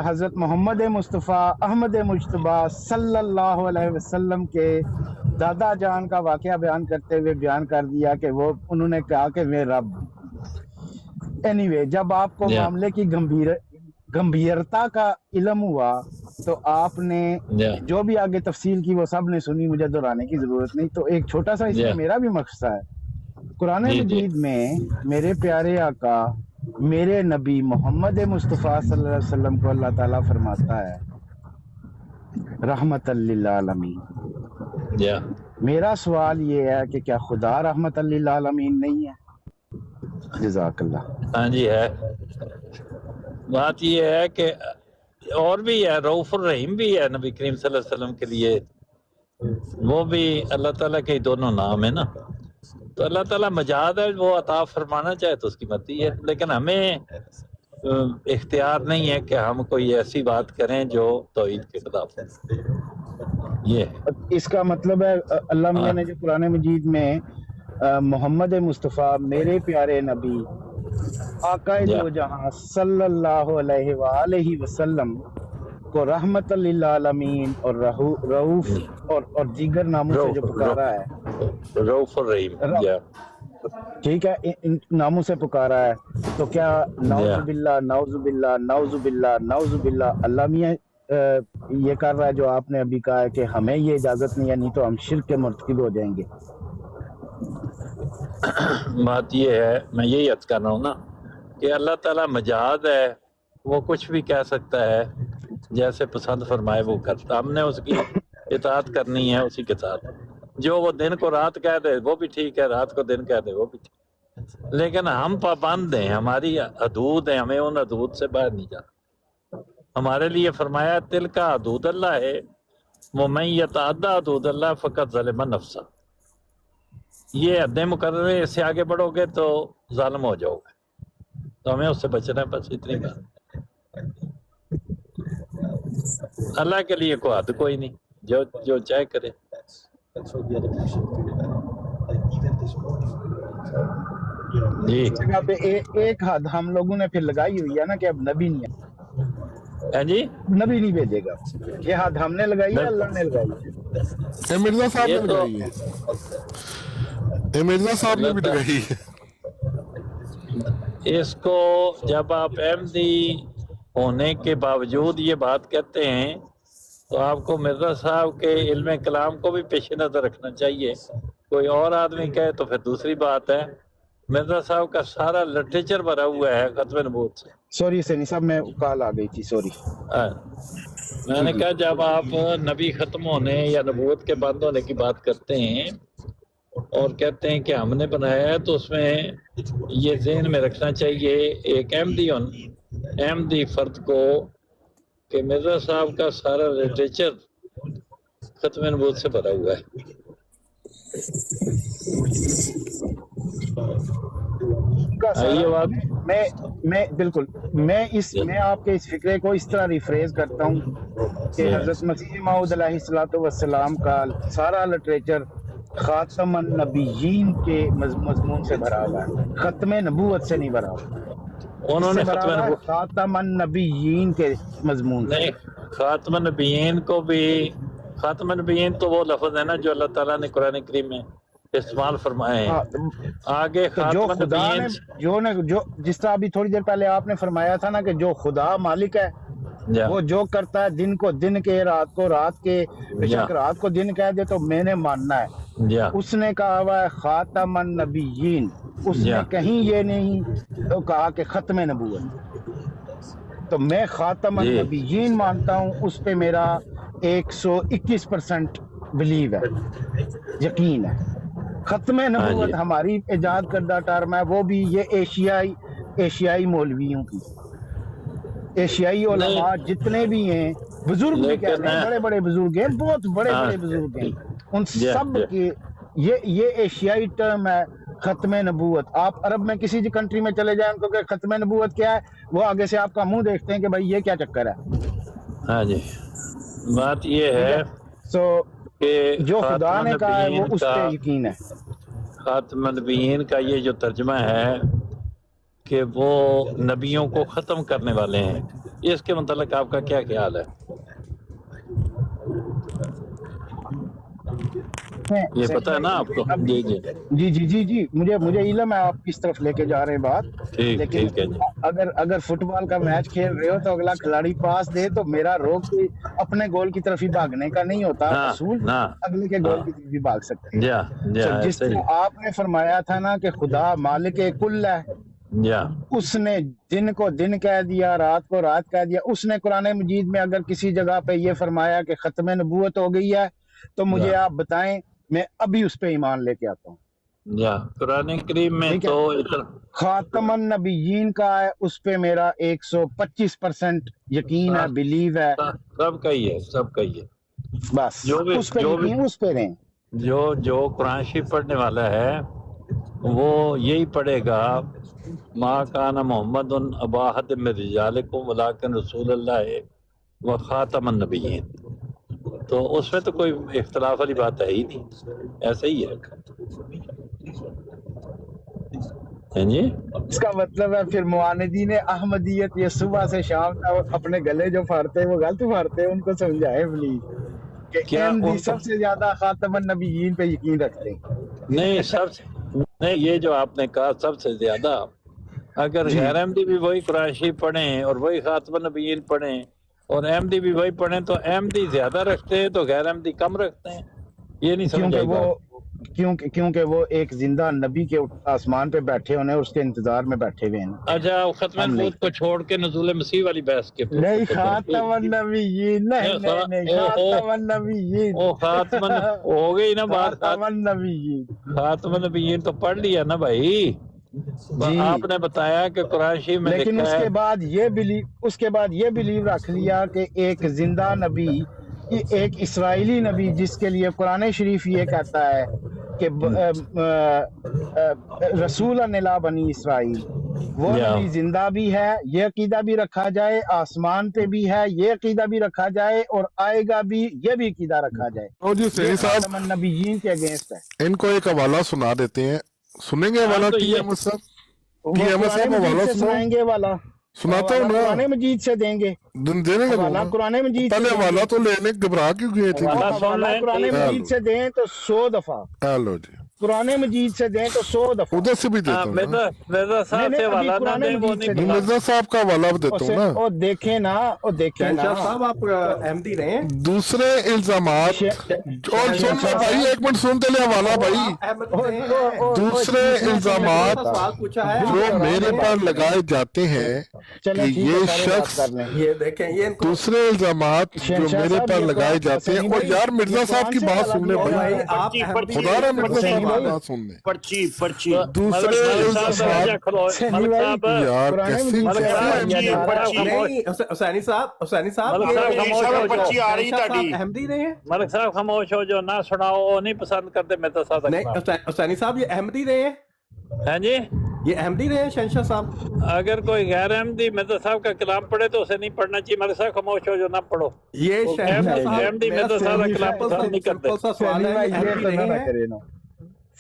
حضرت محمد مصطفیٰ احمد مجتبیٰ صلی اللہ علیہ وسلم کے دادا جان کا واقعہ بیان کرتے ہوئے بیان کر دیا کہ وہ انہوں نے کہا کہ میں رب۔ اینی وے، جب آپ کو معاملے کی گمبھیرتا کا علم ہوا تو آپ نے جو بھی آگے تفصیل کی وہ سب نے سنی، مجھے دہرانے کی ضرورت نہیں۔ تو ایک چھوٹا سا اس میں میرا بھی مقصد ہے، قرآن مجید میں میرے پیارے آقا میرے نبی محمد مصطفیٰ صلی اللہ علیہ وسلم کو اللہ تعالیٰ فرماتا ہے رحمت للعالمین۔ میرا سوال یہ ہے کہ کیا خدا رحمت للعالمین نہیں ہے؟ جزاک اللہ۔ ہاں جی ہے، بات یہ ہے کہ اور بھی ہے، رؤوف الرحیم بھی ہے نبی کریم صلی اللہ علیہ وسلم کے لیے، وہ بھی اللہ تعالیٰ کے دونوں نام ہے نا۔ تو اللہ تعالیٰ مجاد ہے، وہ عطا فرمانا چاہے تو اس کی مرضی ہے، لیکن ہمیں اختیار نہیں ہے کہ ہم کوئی ایسی بات کریں جو توحید کے خلاف ہے۔ یہ اس کا مطلب ہے اللہ میاں نے جو قرآن مجید میں محمد مصطفیٰ میرے پیارے نبی آقا دو جہاں صلی اللہ علیہ وآلہ وسلم کو رحمت للعالمین اور رؤوف اور دیگر ناموں سے جو پکارا ہے، رؤوف الرحیم، ٹھیک ہے، ان ناموں سے پکارا ہے، تو کیا نعوذ باللہ نعوذ باللہ نعوذ باللہ نعوذ باللہ اللہ میاں یہ کر رہا ہے جو آپ نے ابھی کہا ہے کہ ہمیں یہ اجازت نہیں ہے، نہیں تو ہم شرک کے مرتکب ہو جائیں گے؟ بات یہ ہے، میں یہی عرض کر رہا ہوں نا کہ اللہ تعالیٰ مجاد ہے، وہ کچھ بھی کہہ سکتا ہے، جیسے پسند فرمائے وہ کرتا، ہم نے اس کی اطاعت کرنی ہے اسی کے ساتھ۔ جو وہ دن کو رات کہہ دے وہ بھی ٹھیک ہے، رات کو دن کہہ دے وہ بھی ٹھیک ہے، لیکن ہم پابند ہیں، ہماری حدود ہیں، ہمیں ان حدود سے باہر نہیں جانا۔ ہمارے لیے فرمایا تل کا حدود اللہ ہے، ومن یتعدی حدود اللہ فقط ظلم نفسہ۔ یہ حد مقررہ، اس سے آگے بڑھو گے تو ظالم ہو جاؤ گے، تو ہمیں اس سے بچنا ہے، بس اتنی بات۔ اللہ کے لیے کوئی حد کوئی نہیں، جو چاہے کرے۔ جی جگہ پہ ایک حد ہم لوگوں نے پھر لگائی ہوئی ہے نا کہ اب نبی نہیں ہے، جی نبی نہیں بھیجے گا، یہ حد ہم نے لگائی ہے، اللہ نے لگائی ہے۔ مرزا صاحب نے لگائی ہے، مرزا صاحب نے بھی لگائی ہے۔ اس کو جب آپ احمدی ہونے کے باوجود یہ بات کہتے ہیں تو آپ کو مرزا صاحب کے علم کلام کو بھی پیش نظر رکھنا چاہیے۔ کوئی اور آدمی کہے تو پھر دوسری بات ہے، مرزا صاحب کا سارا لٹریچر بھرا ہوا ہے ختم نبوت سے۔ سوری سینی صاحب، میں کال آ گئی تھی، سوری۔ میں نے کہا جب آپ نبی ختم ہونے یا نبوت کے بند ہونے کی بات کرتے ہیں اور کہتے ہیں کہ ہم نے بنایا ہے، تو اس میں یہ ذہن میں رکھنا چاہیے ایک احمدی فرد کو کہ مرزا صاحب کا سارا لٹریچر ختم نبوت سے بھرا ہوا ہے۔ میں بالکل میں آپ کے اس فکرے کو اس طرح ریفریز کرتا ہوں کہ حضرت مسیح موعود علیہ السلام کا سارا لٹریچر خاتم النبیین کے مضمون سے بھرا ہوا ہے، ختم نبوت سے نہیں بھرا ہوا۔ انہوں نے خاتم النبیین کے مضمون سے، نہیں، خاتم النبیین کو بھی، خاتم النبیین تو وہ لفظ ہے نا جو اللہ تعالیٰ نے قرآن کریم میں استعمال فرمائے ہیں۔ آگے جو خدا نے جو جس طرح ابھی تھوڑی دیر پہلے آپ نے فرمایا تھا نا کہ جو خدا مالک ہے وہ جو کرتا ہے دن کو دن کے رات کو رات کے، بے شک رات کو دن کہہ دے تو میں نے ماننا ہے۔ اس نے کہا ہوا ہے خاتم النبیین، اس نے کہیں یہ نہیں کہا کہ ختم نبوت، تو میں خاتم النبیین مانتا ہوں، اس پہ میرا 121% بلیو ہے، یقین ہے۔ ختم نبوت ہماری ایجاد کردہ ٹرم ہے، وہ بھی یہ ایشیائی مولویوں کی، ایشیائی علماء جتنے بھی ہیں، بزرگ بھی کہتے ہیں، بڑے بڑے بزرگ ہیں، بہت بڑے بڑے بزرگ ہیں، ان سب کے یہ ایشیائی ٹرم ہے ختم نبوت۔ آپ عرب میں کسی کنٹری میں چلے جائیں ان کو کہ ختم نبوت کیا ہے، وہ آگے سے آپ کا منہ دیکھتے ہیں کہ بھائی یہ کیا چکر ہے۔ ہاں جی، بات یہ ہے کہ جو خدا نے کہا ہے وہ اس پہ یقین ہے۔ خاتم النبیین کا یہ جو ترجمہ ہے کہ وہ نبیوں کو ختم کرنے والے ہیں، اس کے متعلق آپ کا کیا خیال ہے؟ یہ پتہ ہے نا آپ کو؟ جی جی جی جی جی جی مجھے علم ہے آپ کس طرف لے کے جا رہے ہیں بات، لیکن اگر فٹ بال کا میچ کھیل رہے ہو تو اگلا کھلاڑی پاس دے تو میرا روک اپنے گول کی طرف ہی بھاگنے کا نہیں ہوتا، رسول اگلے کے گول کی طرف بھی بھاگ سکتے ہیں۔ جس طرح آپ نے فرمایا تھا نا کہ خدا مالک کل ہے، اس نے دن کو دن کہہ دیا، رات کو رات کہہ دیا، اس نے قرآن مجید میں اگر کسی جگہ پہ یہ فرمایا کہ ختم نبوت ہو گئی ہے تو مجھے آپ بتائیں، میں ابھی اس پہ ایمان لے کے آتا ہوں۔ قرآن کریم میں تو خاتم النبیین کا ہے، اس پہ میرا 125% یقین ہے، بلیو ہے، سب کا ہی ہے، سب کا ہی ہے، بس اس پہ یقین، اس پہ رہیں۔ جو قرآن شریف پڑھنے والا ہے وہ یہی پڑھے گا، ما کان محمد ابا احد من رجالکم ولکن رسول اللہ و خاتم النبیین، تو اس میں تو کوئی اختلاف والی بات ہے ہی نہیں، ایسا ہی ہے۔ جی اس کا مطلب ہے پھر معاندین احمدیت یہ صبح سے شام تک اپنے گلے جو پھاڑتے ہیں وہ غلط پھاڑتے ہیں، ان کو سمجھائے پلیز کہ احمدی سب سے زیادہ خاتم النبیین پہ یقین رکھتے ہیں۔ نہیں، یہ جو آپ نے کہا سب سے زیادہ، اگر غیر احمدی بھی وہی قرآن شریف پڑھیں اور وہی خاتم النبیین پڑھیں اور احمدی بھی وہی پڑھیں تو احمدی زیادہ رکھتے ہیں تو غیر احمدی کم رکھتے ہیں، یہ نہیں سمجھا گا۔ کیونکہ وہ ایک زندہ نبی کے آسمان پہ بیٹھے ہونے اور اس کے انتظار میں بیٹھے ہوئے ہیں۔ اچھا، ختم نبوت کو چھوڑ کے نزول مسیح والی بحث کے نہیں، خاتم النبیین نہیں، خاتم النبیین خاتم ہو گئی نا بات، خاتم النبیین، خاتم النبیین تو پڑھ لیا نا بھائی، آپ نے بتایا کہ قرآن شریف میں، لیکن اس کے بعد یہ بلیو رکھ لیا کہ ایک زندہ نبی، ایک اسرائیلی نبی جس کے لیے قرآن شریف یہ کہتا ہے کہ رسول الا بنی اسرائیل، وہ نبی زندہ بھی ہے، یہ عقیدہ بھی رکھا جائے، آسمان پہ بھی ہے یہ عقیدہ بھی رکھا جائے، اور آئے گا بھی یہ بھی عقیدہ رکھا جائے۔ اور جی سینی صاحب نبیین کے اگینسٹ ہے۔ ان کو ایک حوالہ سنا دیتے ہیں، سنیں گے حوالہ ٹی احمد صاحب؟ ٹی احمد صاحب حوالہ سنائیں گے، والا سناتا ہوں نا، قرآن مجید سے دیں گے، دینے گا قرآن مجید پہلے حوالہ تو لینے گھبرا کیوں گئے تھے؟ قرآن مجید سے دیں تو 100 دفعہ، ہیلو جی، قرآن مجید سے دیں تو 100 دفعہ، ادھر سے بھی دیتا ہوں نا، مرزا صاحب سے حوالہ نہ دیں، وہ نہیں، مرزا صاحب کا حوالہ بھی دیتا ہوں نا۔ اور دیکھیں نا صاحب آپ احمدی رہے ہیں؟ دوسرے الزامات، اور سن لو بھائی، ایک منٹ سنتے لے حوالہ بھائی، دوسرے الزامات جو میرے پر لگائے جاتے ہیں کہ یہ شخص، یہ دیکھیں، یہ دوسرے الزامات جو میرے پر لگائے جاتے ہیں، اور یار مرزا صاحب کی بات سن لے بھائی، آپ خدا رہا مرزا صاحب کی بات سن لیں۔ دوسرے الزامات یار کیسے حسینی صاحب احمدی رہے ہیں؟ ملک صاحب خاموش ہو، جو نہ سناؤ وہ نہیں پسند کرتے مرزا صاحب۔ نہیں حسینی صاحب، یہ احمدی رہے ہیں؟ ہاں جی، یہ احمدی رہے ہیں شہنشاہ صاحب؟ اگر کوئی غیر احمدی مرزا صاحب کا کلام پڑھے تو اسے نہیں پڑھنا چاہیے۔ ملک صاحب خاموش ہو، جو نہ پڑھو۔ یہ احمدی مرزا صاحب کا کلام پسند نہیں کرتے۔ سوال ہے، یہ احمدی رہے ہیں؟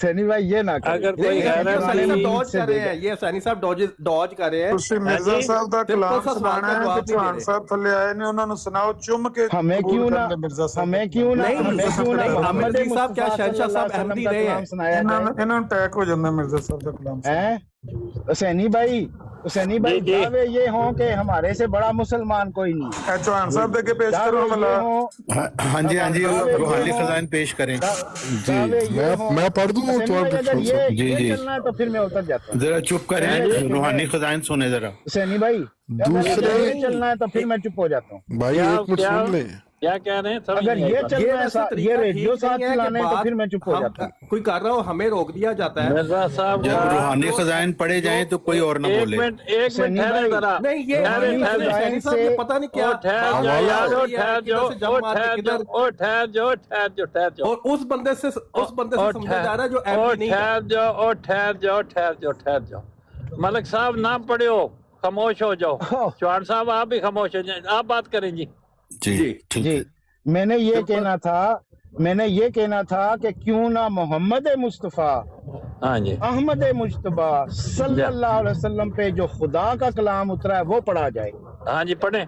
سینی بھائی یہ نہ کریں، اگر کوئی غیر احمدی، ڈوج کر رہے ہیں، یہ حسینی صاحب ڈوج کر رہے ہیں۔ مرزا صاحب دا کلام سنانا ہے، چوہان صاحب تھلے آئے نے، انہوں نے سناؤ چم کے، ہمیں کیوں نہ محمد صاحب کیا شہنشاہ صاحب احمدی رہے ہیں؟ انہوں نے اٹیک ہو جانا مرزا صاحب دا کلام حسینی بھائی، حسینی بھائی جی، جی۔ دعوے یہ ہوں کہ ہمارے سے بڑا مسلمان کوئی نہیں ہے، چوہان صاحب دے کے پیش کرو دعوے یہ ملا ہوں ہاں جی روحانی خزائن پیش کریں دعوے یہ ہوں میں پڑھ دوں حسینی تو بھائی اگر جی، یہ جی۔ چلنا ہے تو پھر میں اتر جاتا ہوں ذرا چپ کریں روحانی خزائن سنیں ذرا حسینی بھائی اگر یہ چلنا ہے تو پھر میں چپ ہو جاتا ہوں بھائی ایک منٹ سن لیں کیا کہہ رہے ہیں سمجھ اگر نہیں آئی یہ بات۔ چلنا ہے ویسے یہ طریقہ ریڈیو ٹھیک ساتھ نہیں ہے کہ چلانے تو بات پھر میں چپ ہو جاتا ہوں کوئی کر رہا ہو ہمیں روک دیا جاتا ہے مرزا صاحب جب کا- روحانی خزائن پڑھے جائیں تو کوئی اور نہ ایک بولے منٹ حسینی ٹھہرے بھائی، ذرا نہیں یہ ٹھہرے، روحانی ٹھہرے۔ خزائن شہری صاحب سے یہ پتہ نہیں کیا ٹھہر بات جاؤ ہو یار، رہی ہے، ٹھہر کدھر سے جم مار کے کدھر ٹھہر جاؤ اور اس بندے سے سمجھا جا رہا ہے جو ایم پی نہیں ہے۔ ٹھہر جاؤ ملک صاحب نہ پڑھے ہو، خاموش ہو جاؤ۔ چوہان صاحب آپ بھی خاموش ہو جائیں، آپ بات کریں جی۔ جی ٹھیک جی ہے میں نے یہ کہنا تھا کہ کیوں نہ محمد مصطفیٰ ہاں جی احمد مجتبیٰ صلی اللہ علیہ وسلم پہ جو خدا کا کلام اترا ہے وہ پڑھا جائے، ہاں جی، پڑھیں۔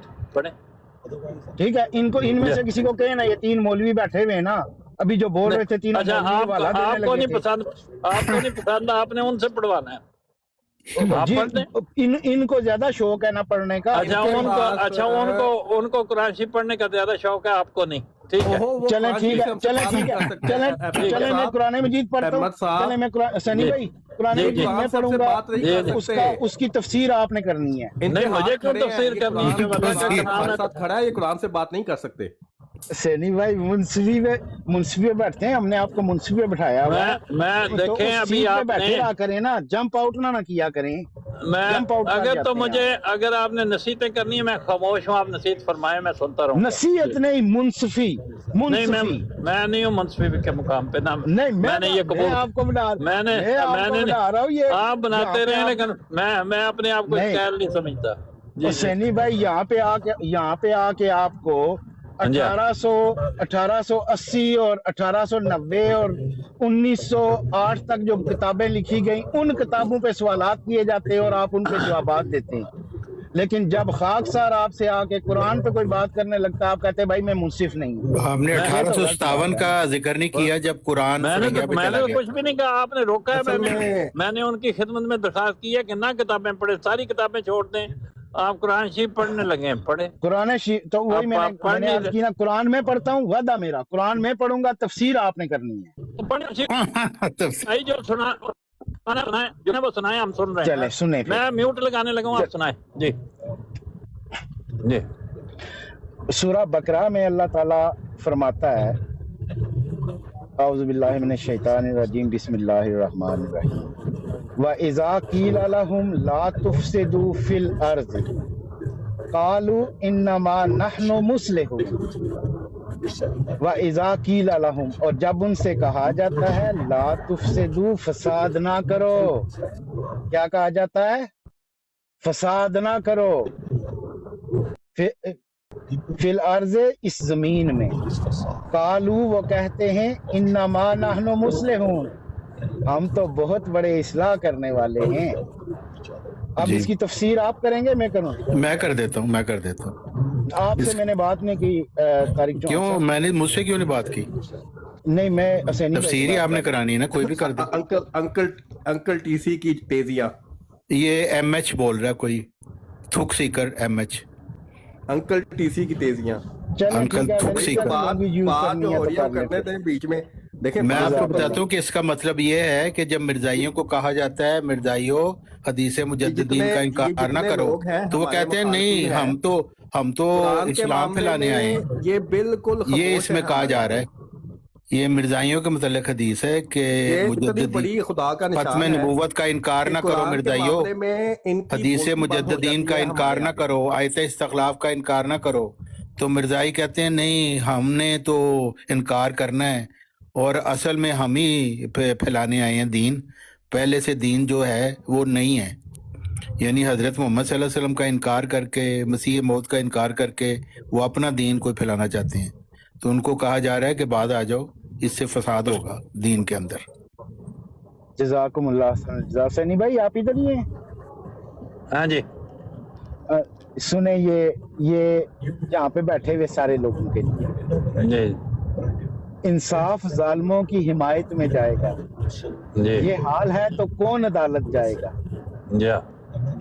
ٹھیک ہے؟ ان میں سے کسی کو کہنا یہ تین مولوی بیٹھے ہوئے ہیں نا ابھی جو بول رہے تھے تینوں اچھا، مولوی والا آپ دینے کو لگے نہیں پسند، آپ نے ان سے پڑھوانا ہے، آپ جی پڑھ دیں۔ ان کو زیادہ شوق ہے نا پڑھنے کا، ان کو قرآن شریف پڑھنے کا زیادہ شوق ہے، آپ کو نہیں، ٹھیک ہے۔ چلیں میں قرآن مجید پڑھتا ہوں، چلیں میں سنی بھائی قرآن جی، مجید جی۔ میں پڑھوں گا، جی، اس کی تفسیر آپ نے کرنی ہے۔ نہیں، مجھے کیوں تفسیر کرنی ہے؟ ہمارے ساتھ کھڑا ہے، یہ قرآن سے بات نہیں کر سکتے۔ سینی بھائی منصفی پہ بیٹھتے ہیں، ہم نے آپ کو منصفی پہ بٹھایا ہوا ہے، میں تو دیکھیں اس ابھی سیٹ پہ آپ بیٹھے نے رہا کریں نا، جمپ آؤٹ نہ کیا کریں، جمپ آؤٹ اگر تو مجھے اگر آپ نے نصیحتیں کرنی ہے، میں خاموش ہوں، آپ نصیحت فرمائیں، میں سنتا رہوں۔ نصیحت نہیں، منصفی نہیں، میں نہیں ہوں منصفی کے مقام پہ، نہ نہیں، میں نے یہ قبول، آپ کو بنا رہا ہوں، یہ آپ بناتے رہے، لیکن میں اپنے آپ کو اسٹائل نہیں سمجھتا۔ حسینی بھائی یہاں پہ آ کے آپ کو 1880 اور 1890 اور 1908 تک جو کتابیں لکھی گئیں ان کتابوں پہ سوالات کیے جاتے ہیں اور آپ ان پہ جوابات دیتے ہیں، لیکن جب خاکسار آپ سے آ کے قرآن پہ کوئی بات کرنے لگتا ہے آپ کہتے ہیں بھائی میں منصف نہیں ہوں۔ ہم نے 1857 کا ذکر نہیں کیا جب قرآن میں نے تو کچھ بھی نہیں کہا، آپ نے روکا ہے، میں نے ان کی خدمت میں درخواست کی ہے کہ نہ کتابیں پڑھیں، ساری کتابیں چھوڑ دیں، آپ قرآن شریف پڑھنے لگے ہیں، پڑھیں۔ قرآن شریف تو وہی میں نے عرض کی نا، قرآن میں پڑھتا ہوں، وعدہ میرا قرآن میں پڑھوں گا، تفسیر آپ نے کرنی ہے۔ جو سنا جو وہ سنائے، ہم سن رہے ہیں۔ چلے سنیں، میں میوٹ لگانے لگا ہوں، آپ سنائیں جی۔ جی سورہ بقرہ میں اللہ تعالیٰ فرماتا ہے، اعوذ باللہ من الشیطان الرجیم، بسم اللہ الرحمن الرحیم، وَإِذَا قِيلَ لَهُمْ لَا تُفْسِدُوا فِي الْأَرْضِ قَالُوا إِنَّمَا نَحْنُ مُصْلِحُونَ۔ وَإِذَا قِيلَ لَهُمْ، اور جب ان سے کہا جاتا ہے، لَا تُفْسِدُوا، فساد نہ کرو، کیا کہا جاتا ہے؟ فساد نہ کرو، فی الارض، اس زمین میں، قالو، وہ کہتے ہیں، انما نحن مصلحون، ہم تو بہت بڑے اصلاح کرنے والے ہیں۔ اب اس کی تفسیر آپ کریں گے میں کروں؟ میں کر دیتا ہوں آپ سے میں نے بات نہیں کی طارق کیوں میں نے مجھ سے کیوں نہیں بات کی؟ نہیں، میں تفسیر ہی آپ نے کرانی ہے نا، کوئی بھی کر دے۔ انکل ٹی سی کی تیزیاں، یہ ایم ایچ بول رہا ہے کوئی، تھک سیکر M H, uncle T C کی تیزیاں، انکل تھک سیکر۔ بات جو ہو رہی ہے وہ کرنے دیں بیچ میں۔ دیکھیں میں آپ کو بتاتا ہوں کہ اس کا مطلب یہ ہے کہ جب مرزائیوں کو کہا جاتا ہے مرزائیوں حدیث مجددین کا انکار نہ کرو، تو وہ کہتے ہیں نہیں ہم تو اسلام پھیلانے آئے ہیں۔ یہ بالکل یہ اس میں کہا جا رہا ہے، یہ مرزائیوں کے متعلق حدیث ہے کہ ختم نبوت کا انکار نہ کرو مرزائیوں، حدیث مجددین کا انکار نہ کرو، آیت استخلاف کا انکار نہ کرو۔ تو مرزائی کہتے ہیں نہیں ہم نے تو انکار کرنا ہے، اور اصل میں ہم ہی پھیلانے آئے ہیں دین، پہلے سے دین جو ہے وہ نہیں ہے، یعنی حضرت محمد صلی اللہ علیہ وسلم کا انکار کر کے، مسیح موت کا انکار کر کے وہ اپنا دین کوئی پھیلانا چاہتے ہیں۔ تو ان کو کہا جا رہا ہے کہ بعد آ جاؤ، اس سے فساد ہوگا دین کے اندر۔ جزاکم اللہ۔ سنی بھائی آپ ادھر ہی ہیں؟ ہاں جی سنیں، یہ یہاں پہ بیٹھے ہوئے سارے لوگوں کے لیے جی انصاف ظالموں کی حمایت میں جائے گا، جی یہ حال ہے تو کون عدالت جائے گا؟ جی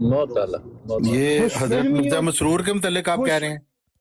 بہت اعلیٰ یہ حضرت مرزا مسرور کے متعلق آپ کہہ رہے ہیں؟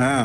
ہاں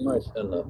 ماشاءاللہ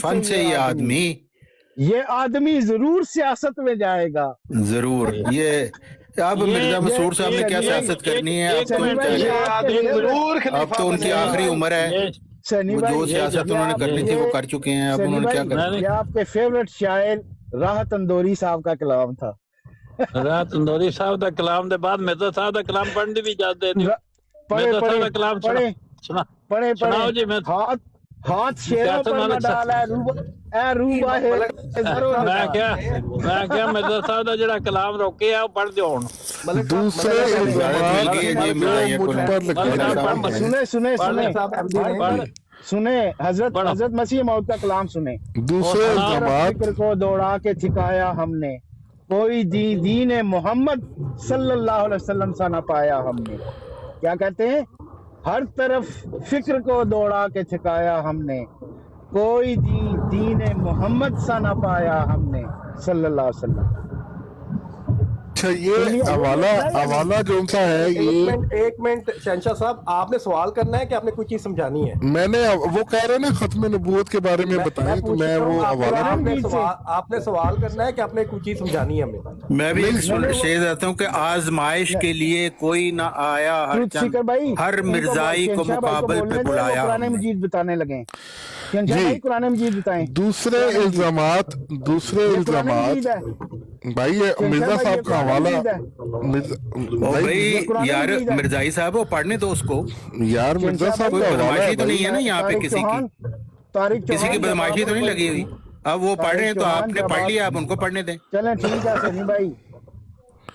فن سے یہ آدمی یہ آدمی ضرور سیاست میں جائے گا۔ ضرور یہ اب مرزا مسرور صاحب نے کیا سیاست کرنی ہے؟ اب تو ان کی آخری عمر ہے، وہ جو سیاست انہوں نے کرنی تھی وہ کر چکے ہیں، اب انہوں نے کیا کرنا؟ یہ آپ کے فیورٹ شاعر راحت اندوری صاحب کا کلام تھا۔ راحت اندوری صاحب دا کلام دے بعد مرزا صاحب دا کلام پڑھنے بھی جاتے ہیں۔ مرزا صاحب دا کلام پڑھے سناؤ جی۔ میں ہاتھ شیروں پر نہ ڈالا اے روبا ہے۔ میں کیا مرزا صاحب دا جڑا کلام روکے ہے وہ پڑھ دیو ہن۔ دوسرے سنیں حضرت مسیح موعود کا کلام سنیں۔ دوسرے الزامات فکر کو دوڑا کے تھکایا ہم نے، کوئی دین محمد صلی اللہ علیہ وسلم سا نہ پایا ہم نے۔ کیا کہتے ہیں؟ ہر طرف فکر کو دوڑا کے تھکایا ہم نے، کوئی دین محمد سا نہ پایا ہم نے صلی اللہ علیہ وسلم۔ اچھا یہ حوالہ جو سا ہے یہ ایک منٹ شہنشاہ صاحب، آپ نے سوال کرنا ہے کہ آپ نے کوئی چیز سمجھانی ہے؟ میں نے وہ کہہ رہے نا ختم نبوت کے بارے میں بتائیں تو میں وہ حوالہ آپ نے سوال کرنا ہے کہ آپ نے کوئی چیز سمجھانی ہے ہمیں؟ میں بھی شیئر دیتا ہوں کہ آزمائش کے لیے کوئی نہ آیا، ہر مرزائی کو مقابل پہ بلایا۔ قرآن مجید بتانے لگے جی، قرآن مجید بتائیں۔ دوسرے الزامات بھائی مرزا صاحب کا حوالہ بھائی یار مرزائی صاحب وہ پڑھنے دو اس کو یار، مرزا صاحب کا بدماشی تو نہیں ہے نا یہاں پہ کسی کی بدماشی تو نہیں لگی ہوئی؟ اب وہ پڑھ رہے ہیں تو آپ نے پڑھ لیا، آپ ان کو پڑھنے دیں۔ چلیں ٹھیک ہے سنی بھائی،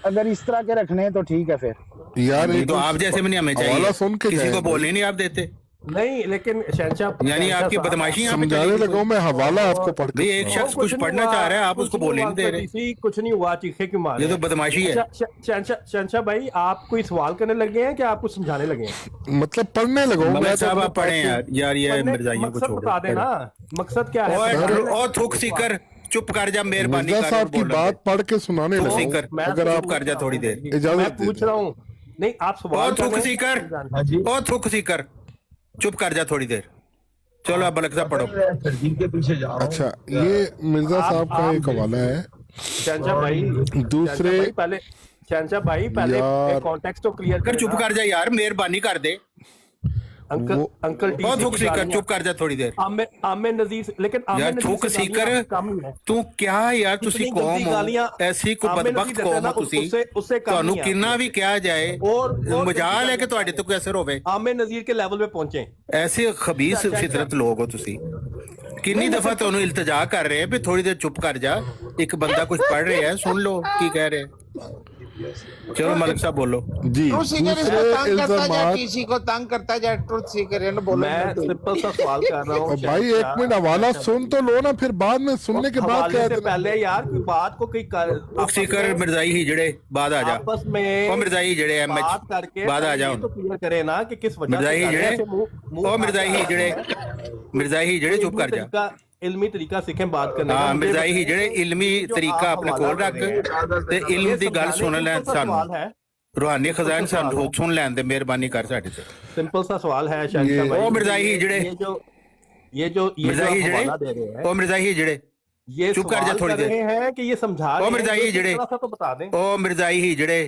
اگر اس طرح کے رکھنے ہیں تو ٹھیک ہے پھر یار تو آپ جیسے میں نہیں ہمیں چاہیے، کسی کو بولنے نہیں آپ دیتے، نہیں لیکن شہنشاہ یعنی آپ کی بدماشی سمجھانے لگا میں حوالہ آپ کو پڑھ کے ایک شخص کچھ پڑھنا چاہ رہا ہے آپ اس کو بولنے نہیں دے رہے، کچھ نہیں ہوا، چیخے کیوں مار رہے یہ تو بدماشی ہے۔ شہنشاہ بھائی آپ کوئی سوال کرنے لگے ہیں کہ آپ کو سمجھانے لگے ہیں؟ مطلب پڑھنے لگا ملک صاحب آپ پڑھیں یار، یہ مرزائیوں کو مقصد بتا دیں نا، مقصد کیا ہے؟ اور تھوک سیکر چپ کر جا، مہربانی مرزا صاحب کی بات پڑھ کے سنانے لگا، اگر آپ کر جا تھوڑی دیر میں اجازت پوچھ رہا ہوں، نہیں آپ سوال تھوک سیکر چپ کر جا تھوڑی دیر، چلو اب ملک صاحب پڑھو۔ اچھا یہ مرزا صاحب کا ایک حوالہ ہے۔ شہنشاہ بھائی دوسرے شہنشاہ بھائی پہلے کانٹیکسٹ تو کلیئر کر، چپ کر جا یار، مہربانی کر دے، انکل بہت تھوک سیکر چپ کر جا تھوڑی دیر عامر نذیر، لیکن یار تھوک سیکر تو کیا یار تسی قوم ہو ایسی کو بدبخت قوم ہو تسی، تانوں کنا بھی کیا جائے مجال ہے کہ تواڈے تو کوئی اثر ہوے؟ عامر نذیر کے لیول پہ پہنچے ایسے خبیث فطرت لوگ ہو تسی، کنی دفعہ تانوں التجا کر رہے ہیں بھی تھوڑی دیر چپ کر جا، ایک بندہ کچھ پڑھ رہے ہیں سن لو کی کہہ رہے ہیں۔ چلو ملک صاحب بولو جی۔ دوسرے الزامات کسی کو تنگ کرتا جائے ٹروتھ سیکر بولو۔ میں سمپل سا سوال کر رہا ہوں بھائی ایک منٹ حوالہ سن تو لو نا، پھر بعد میں سننے کے بعد کہہ سے پہلے یار کوئی بات کو کوئی تھوک سیکر مرزائی ہی جڑے بعد آ جا، آپس میں او مرزائی ہی جڑے ایم بات کر کے بعد آ جاؤ، تو کلیئر کرے نا کہ کس وجہ مرزائی ہی جڑے او مرزائی ہی جڑے چپ کر جا، علمی طریقہ سکھیں بات کرنے ہاں مرزائی ہی جڑے علمی طریقہ اپنے کول رکھ تے علم دی گل سن لین، سانوں روحانی خزائن سن لین دے، مہربانی کر ساڈے تے۔ سمپل سا سوال ہے شہنشاہ بھائی، او مرزائی ہی جڑے یہ جو مرزائی ہی جڑے او مرزائی ہی جڑے یہ چپ کر جا تھوڑی دیر، ہیں کہ یہ سمجھا او مرزائی ہی جڑے تو بتا دیں، او مرزائی ہی جڑے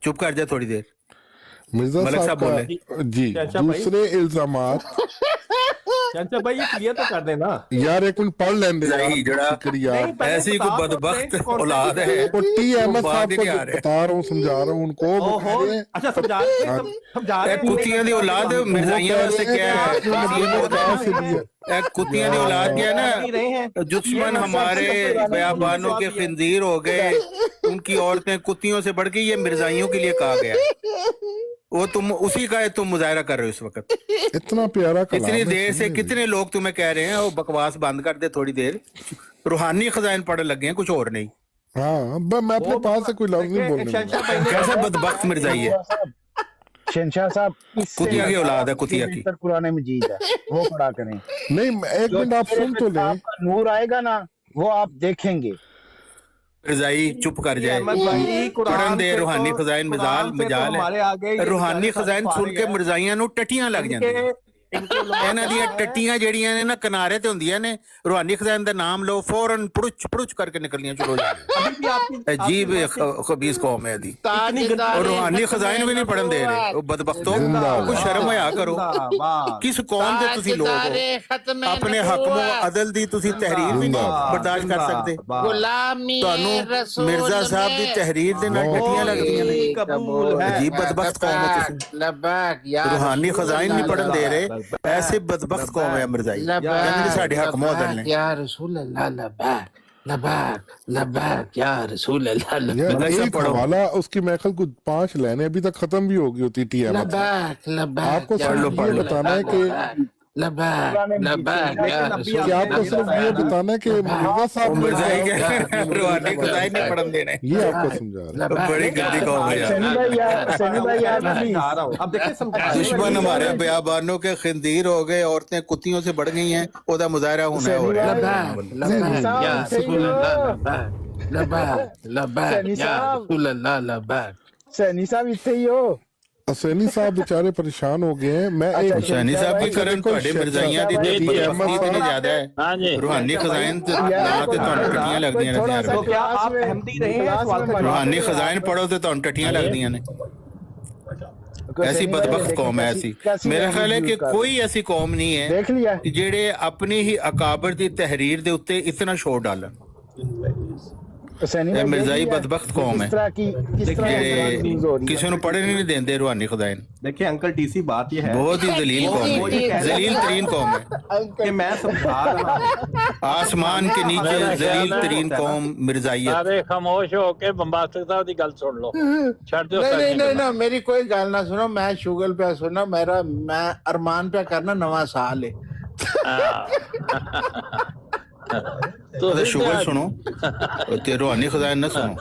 چپ کر جا تھوڑی دیر۔ مرزا ملک صاحب صاحب کا بولے جی۔ دوسرے الزامات شہنشاہ بھائی یہ کلیئر تو کر دیں نا یار، ایک منٹ پڑھ لیں دے جڑا ایسی کو بدبخت اولاد ہے، ٹی احمد صاحب کو بتا رہا ہوں، سمجھا رہا ہوں ان کو، وہ کہہ رہے ہیں اچھا سمجھا رہے ہیں کتیاں دی اولاد مرزائیوں سے کیا ہے، کتیاں دی اولاد کیا ہے نا، دشمن ہمارے بیابانوں کے خنزیر ہو گئے، ان کی عورتیں کتیوں سے بڑھ کے، یہ مرزائیوں کے لیے کہا گیا، وہ تم اسی کا تم مظاہرہ کر رہے ہو اس وقت. اتنا پیارا کلام اتنی ہے, دیر سے سنیے. کتنے لوگ تمہیں کہہ رہے ہیں وہ بکواس بند کر دے تھوڑی دیر, روحانی خزائن پڑھنے لگے ہیں, کچھ اور نہیں. ہاں میں اپنے پاس سے کوئی لفظ نہیں بولنے لگا. کیسا بدبخت مرزائی ہے, شہنشاہ صاحب اس سے کتیا کی اولاد ہے, کتیا کی. قرآن مجید ہے وہ پڑھا کریں. نہیں ایک منٹ آپ سن تو لیں. آپ کا نور آئے گا نا وہ آپ دیکھیں گے. مرزائی چپ کر جائے, پڑھن دے روحانی خزائن مجال ہے. روحانی خزائن سن کے مرزائیاں نو ٹٹیاں لگ جاندیاں. ਇਹਨਾਂ ਦੀਆਂ ਟੱਟੀਆਂ ਜਿਹੜੀਆਂ ਨੇ ਨਾ ਕਿਨਾਰੇ ਤੇ ਹੁੰਦੀਆਂ ਨੇ, ਰੂਹਾਨੀ ਖਜ਼ਾਨ ਦਾ ਨਾਮ ਲਓ ਫੌਰਨ ਪੁੜਚ ਕਰਕੇ ਨਿਕਲਣੀਆਂ ਸ਼ੁਰੂ ਹੋ ਜਾਂਦੀਆਂ. ਅਜੀਬ ਖਬੀਸ ਕੌਮ ਹੈ ਇਹਦੀ. اور روحانی خزائن بھی نہیں پڑھن دے رہے, وہ بدبختوں کو شرم حیا کرو. کس قوم دے تسی لوگ ہو, اپنے حکم و عدل دی تسی تحریر بھی نہیں برداشت کر سکتے. تانوں مرزا صاحب دی تحریر دے نال ٹٹیاں لگدیاں نے. عجیب بدبخت قوم ہے تسی, روحانی خزائن نہیں پڑھن دے رہے. ایسے بدبخت قوم ہے مرزائی, کہندے ساڈے حکم و عدل نے. یا رسول اللہ لبیک لبیک لبیک یا رسول اللہ یار ایک حوالہ اس کی محفل کو 5 لائنیں ابھی تک ختم بھی ہوگی ہوتی ٹی ایم. لبیک لبیک آپ کو صرف یہ بتانا ہے کہ لبیک لبیک یا رسول کہ آپ کو صرف یہ بتانا ہے کہ مرزا صاحب مرزائی کے روحانی خزائن نہیں پڑھن دے رہے. یہ آپ کو سمجھا رہا ہے. بڑی گندی قوم ہے یار. دشمن ہمارے بیابانوں کے خنزیر ہو گئے, عورتیں کتیوں سے بڑھ گئی ہیں, وہ مظاہرہ ہونا ہو رہا ہے. یا رسول اللہ لبیک لبیک یا رسول اللہ لبیک. سینی صاحب اتنے ہی ہو. حسینی صاحب بیچارے پریشان ہو گئے ہیں. میں ایک حسینی صاحب کی کرن تواڈے مرزائیاں دی بدبختی اتنی زیادہ ہے, روحانی خزائن تے نہ تے تانوں ٹٹیاں لگدیاں نے. تو کیا آپ احمدی رہے ہیں سوال کا روحانی خزائن پڑھو تے تانوں ٹٹیاں لگدیاں نے. ایسی بدبخت قوم ہے ایسی. میرا خیال ہے کہ کوئی ایسی قوم نہیں ہے جڑے اپنی ہی اکابر دی تحریر دے اوتے اتنا شور ڈالن. مرزائی بدبخت قوم ہے کسی نو پڑھنے نہیں دیندے روحانی خزائن. دیکھیں انکل ٹی سی بات یہ ہے, بہت ہی ذلیل قوم ہے, ذلیل ترین قوم ہے کہ میں سمجھا رہا ہوں آسمان کے نیچے ذلیل ترین قوم مرزائیت. سارے خاموش ہو کے بمباسٹر صاحب دی گل سن لو, چھڑ دیو. نہیں میری کوئی گل نہ سنو, میں شوگل پہ سننا, میں ارمان پہ کرنا نواں سال ہے. تو شوگر سنو تے روحانی خزائن نہ سنو.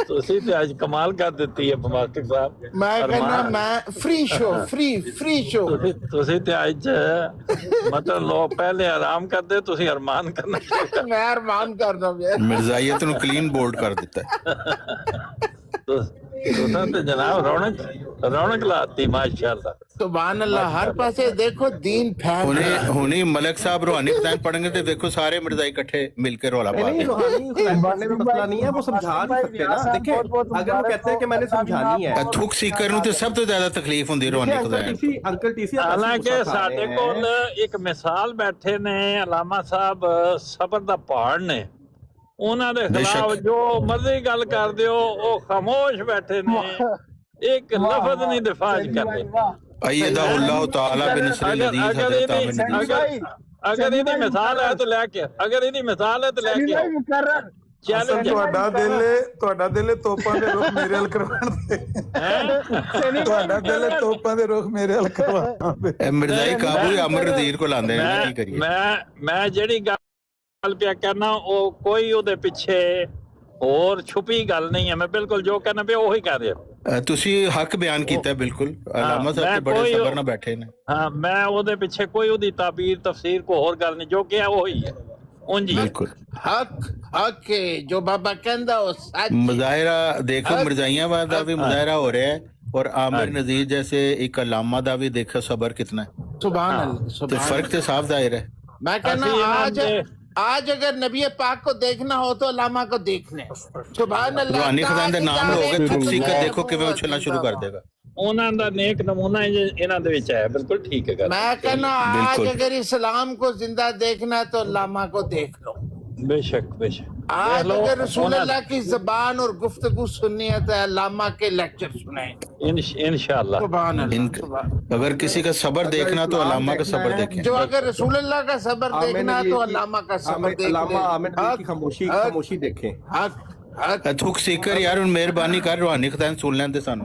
تسی تے اج کمال کر دیتی ہے بمباسٹر صاحب. میں کہنا میں فری شو فری شو. تسی تے اج مطلب لوگ پہلے آرام کر دے, تسی ارمان کرنا. میں ارمان کرنا مرزائیت نو کلین بولڈ کر دیتا ہے. جناب رونق لاتی ماشاءاللہ. سبحان اللہ. ہر پاسے دیکھو دین پھیل. ہونی ملک صاحب روحانی خزائن پڑھیں گے تو دیکھو سارے مرزائی کٹھے مل کے رولا پا دیں. مسئلہ نہیں ہے, وہ سمجھا نہیں سکتے نا. دیکھیں اگر وہ کہتے ہیں کہ میں نے سمجھانی ہے, تھوک سیکر نو تے سب تو زیادہ تکلیف ہوندی روحانی خزائن. انکل ٹی سی حالانکہ ساڈے کول ایک مثال بیٹھے نے علامہ صاحب صبر دا پہاڑ نے, انہاں دے خلاف جو مرضی گل کر دیو او خاموش بیٹھے نے, ایک لفظ نہیں دفاع کرتے. ایدہ اللہ تعالی بنصر العزیز حضرت آمین. اگر یہ مثال ہے تو لے کے, اگر یہ مثال ہے تو لے کے چیلنج. ਤੁਹਾਡਾ ਦਿਲ ਤੋਪਾਂ ਦੇ ਰੁਖ ਮੇਰੇ ਹਲ ਕਰਵਾਉਣ ਦੇ, ਤੁਹਾਡਾ ਦਿਲ ਤੋਪਾਂ ਦੇ ਰੁਖ ਮੇਰੇ ਹਲ ਕਰਵਾਉਣ ਦੇ. مرزائی قابو امر نذیر کو لاندے ہیں, کی کریے. میں جڑی گل پیا کرنا او کوئی او دے پیچھے اور چھپی گل نہیں ہے, میں بالکل جو کہنا پیا وہی کہہ رہا. تسی حق بیان کیتا ہے بالکل. علامہ صاحب بڑے صبر نہ بیٹھے نے. ہاں میں او دے پیچھے کوئی او دی تعبیر تفسیر کو اور گل نہیں, جو کیا وہی ہے. جی بالکل حق جو بابا کہندا او سچ. مظاہرہ دیکھو مرزائیاں دا بھی مظاہرہ ہو رہا ہے, اور عامر نذیر جیسے ایک علامہ دا بھی دیکھو صبر کتنا ہے. سبحان اللہ. تو فرق تو صاف ظاہر ہے. میں کہنا آج اگر نبی پاک کو دیکھنا ہو تو علامہ کو دیکھنے. سبحان اللہ. روحانی خزائن دے نام لو گے تھک سی کر دیکھو کہ وہ اچھلنا شروع کر دے گا. انہاں دا نیک نمونہ انہاں دے وچ ہے. بالکل ٹھیک ہے. میں کہنا آج اگر اسلام کو زندہ دیکھنا ہے تو علامہ کو دیکھ لو. بے شک بے شک. آج اگر رسول اللہ کی زبان اور گفتگو سننی ہے تو علامہ کے لیکچر سنیں انشاءاللہ. سبحان اللہ. اگر کسی کا صبر دیکھنا تو علامہ کا صبر دیکھیں. جو اگر رسول اللہ کا صبر دیکھنا ہے تو علامہ کا صبر دیکھیں. علامہ عامر کی خاموشی دیکھیں. حق تھک سیکر یار ان مہربانی کر روحانی خزائن سن لین تے سانو.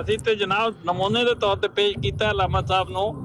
ਅਸੀਂ ਤੇ ਜਨਾਬ ਨਮੂਨੇ ਦੇ ਤੌਰ ਤੇ ਪੇਸ਼ ਕੀਤਾ ਅਲਾਮਾ ਸਾਹਿਬ ਨੂੰ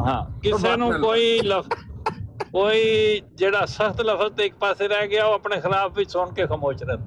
ਹਾਂ ਕਿਸੇ ਨੂੰ ਕੋਈ ਜਿਹੜਾ ਸਖਤ ਲਫ਼ਜ਼ ਤੇ ਇੱਕ ਪਾਸੇ ਰਹਿ ਗਿਆ ਉਹ ਆਪਣੇ ਖਿਲਾਫ ਵੀ ਸੁਣ ਕੇ ਖਾਮੋਸ਼ ਰਹਿੰਦਾ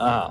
ਹਾਂ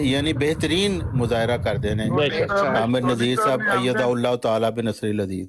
ਯਾਨੀ ਬਿਹਤਰੀਨ ਮੁਜ਼ਾਹਰਾ ਕਰਦੇ ਨੇ ਆਮਿਰ ਨਜ਼ੀਰ ਸਾਹਿਬ ਅਯਦਹੁੱਲਾਹ ਤਾਲਾ ਬਿਨਸਰਿ ਅਜ਼ੀਜ਼।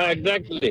ਐਗਜ਼ੈਕਟਲੀ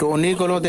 ਟੋਨੀ ਕੋਲੋਂ ਤੇ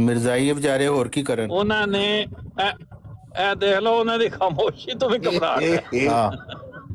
ਮਿਰਜ਼ਾਈ ਵਿਚਾਰੇ ਹੋਰ ਕੀ ਕਰਨ। ਉਹਨਾਂ ਨੇ ਇਹ ਦੇਖ ਲਓ ਉਹਨਾਂ ਦੀ ਖਾਮੋਸ਼ੀ ਤੋਂ ਵੀ ਘਬਰਾ ਗਏ। ਹਾਂ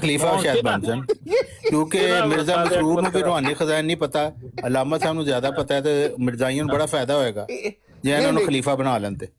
ਖਲੀਫਾ ਸ਼ਾਇਦ ਬਣ ਜਾਣ ਕਿਉਂਕਿ ਮਿਰਜ਼ਾ ਮਸਰੂਰ ਨੂੰ ਵੀ ਰੂਹਾਨੀ ਖਜ਼ਾਨਾ ਨਹੀਂ ਪਤਾ, ਅਲਾਮਾ ਸਾਹਿਬ ਨੂੰ ਜ਼ਿਆਦਾ ਪਤਾ ਹੈ ਤੇ ਮਿਰਜ਼ਾਈਆਂ ਨੂੰ ਬੜਾ ਫਾਇਦਾ ਹੋਏਗਾ ਜੇ ਇਹਨਾਂ ਨੂੰ ਖਲੀਫਾ ਬਣਾ ਲੈਂਦੇ।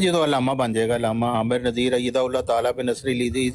ਜਦੋਂ ਅਲਾਮਾ ਬਣ ਜਾਏਗਾ ਅਲਾਮਾ ਆਮਿਰ ਨਜ਼ੀਰ ਅਯਦਹੁੱਲਾਹ ਤਾਲਾ ਬਿਨਸਰਿ ਅਜ਼ੀਜ਼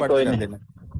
ਪੜ੍ਹਦੇ ਰਹਿੰਦੇ ਨੇ।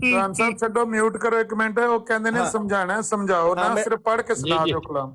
ਖਾਨ ਸਾਹਿਬ ਛੱਡੋ, ਮਿਊਟ ਕਰੋ ਇੱਕ ਮਿੰਟ। ਉਹ ਕਹਿੰਦੇ ਨੇ ਸਮਝਾਣਾ ਸਮਝਾਓ ਨਾ, ਸਿਰਫ ਪੜ੍ਹ ਕੇ ਸੁਣਾ ਦਿਓ ਕਲਾਮ।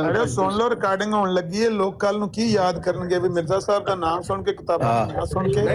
ਅਰੇ ਸੁਣ ਲਓ, ਰਿਕਾਰਡਿੰਗ ਹੋਣ ਲੱਗੀ ਹੈ। ਲੋਕ ਕੱਲ ਨੂੰ ਕੀ ਯਾਦ ਕਰਨਗੇ ਵੀ ਮਿਰਜ਼ਾ ਸਾਹਿਬ ਦਾ ਨਾਮ ਸੁਣ ਕੇ ਕਿਤਾਬਾਂ ਨਾ ਸੁਣ ਕੇ।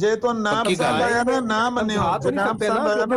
ਜੇ ਤੋਂ ਨਾਮ ਪੱਕੀ ਗੱਲ ਪਸੰਦ ਆਇਆ ਨਾ ਨਾ ਮੰਨਿਓ, ਨਾਮ ਪਸੰਦ ਆਇਆ ਨਾ।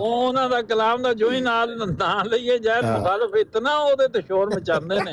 ਉਹਨਾਂ ਦਾ ਕਲਾਮ ਦਾ ਜੋ ਹੀ ਨਾਲ ਨਾਂ ਲਈਏ ਜਾਹਿਲ ਮੁਖਾਲਿਫ ਇਤਨਾ ਉਹਦੇ ਤੇ ਸ਼ੋਰ ਮਚਾਉਂਦੇ ਨੇ।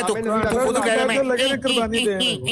ਤਾਂ ਤੂੰ ਖੁਦ ਕਹਿ ਰਿਹਾ ਮੈਂ ਲੱਗੇ ਨੇ ਕੁਰਬਾਨੀ ਦੇਣ।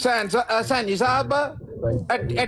ਸੈਣੀ ਸਾਹਿਬ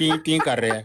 ਇਹ ਕੀ ਕਰ ਰਿਹਾ ਹੈ?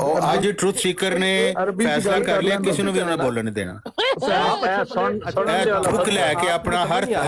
ਉਹ ਅੱਜ ਟਰੂਥ ਸੀਕਰ ਨੇ ਫੈਸਲਾ ਕਰ ਲਿਆ, ਕਿਸੇ ਨੂੰ ਵੀ ਉਹਨਾਂ ਬੋਲਣ ਨਹੀਂ ਦੇਣਾ। ਥੁੱਕ ਲੈ ਕੇ ਆਪਣਾ ਹਰ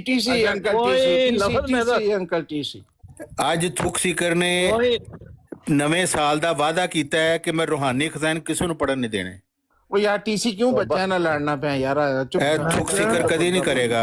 ਟੀਸੀ ਅੰਕਲ ਟੀਸੀ ਅੰਕਲ ਟੀਸੀ ਅੱਜ ਥੁੱਕ ਸੀਕਰ ਨੇ ਨਵੇਂ ਸਾਲ ਦਾ ਵਾਅਦਾ ਕੀਤਾ ਹੈ ਕਿ ਮੈਂ ਰੂਹਾਨੀ ਖਜ਼ਾਨ ਕਿਸੇ ਨੂੰ ਪੜਨ ਨਹੀਂ ਦੇਣੇ। ਉਹ ਯਾਰ ਟੀਸੀ ਕਿਉਂ ਬੱਚਿਆਂ ਨਾਲ ਲੜਨਾ ਪਿਆ ਯਾਰ, ਚੁੱਪ ਇਹ ਥੁੱਕ ਸੀਕਰ ਕਦੀ ਨਹੀਂ ਕਰੇਗਾ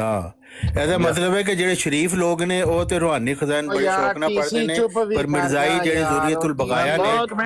ਹਾਂ, ਇਹਦਾ ਮਤਲਬ ਹੈ ਕਿ ਜਿਹੜੇ ਸ਼ਰੀਫ ਲੋਕ ਨੇ ਉਹ ਤੇ ਰੂਹਾਨੀ ਖਜ਼ਾਨ ਬੜੇ ਸ਼ੌਕ ਨਾਲ ਪੜ੍ਹਦੇ ਨੇ, ਪਰ ਮਿਰਜ਼ਾਈ ਜਿਹੜੇ ਜ਼ੁਰੀਅਤੁਲ ਬਗਾਇਆ ਨੇ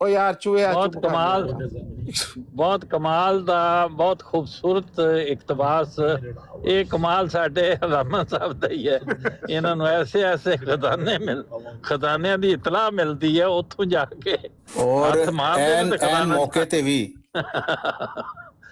ਉਹ ਯਾਰ ਚੂਹਿਆ ਬਹੁਤ ਕਮਾਲ ਦਾ, ਬਹੁਤ ਖੂਬਸੂਰਤ ਇਕਤਬਾਸ। ਇਹ ਕਮਾਲ ਸਾਡੇ ਹਲਾਮਾ ਸਾਹਿਬ ਦਾ ਹੀ ਹੈ। ਇਹਨਾਂ ਨੂੰ ਐਸੇ ਖਜ਼ਾਨਿਆਂ ਦੀ ਇਤਲਾਹ ਮਿਲਦੀ ਹੈ ਉੱਥੋਂ ਜਾ ਕੇ, ਔਰ ਐਨ ਮੌਕੇ ਤੇ ਵੀ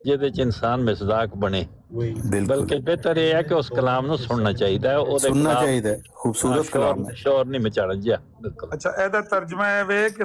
ਜਿਹਦੇ ਚ ਇਨਸਾਨ ਮਿਸਦਾਕ ਬਣੇ, ਬਲਕਿ ਬਿਹਤਰ ਇਹ ਹੈ ਕਿ ਉਸ ਕਲਾਮ ਨੂੰ ਸੁਣਨਾ ਚਾਹੀਦਾ ਹੈ, ਉਹਦੇ ਸੁਣਨਾ ਚਾਹੀਦਾ, ਖੂਬਸੂਰਤ ਕਲਾਮ ਹੈ, ਸ਼ੋਰ ਨਹੀਂ ਮਚਾਣਾ ਜੀ। ਅੱਛਾ, ਇਹਦਾ ਤਰਜਮਾ ਇਹ ਵੇ ਕਿ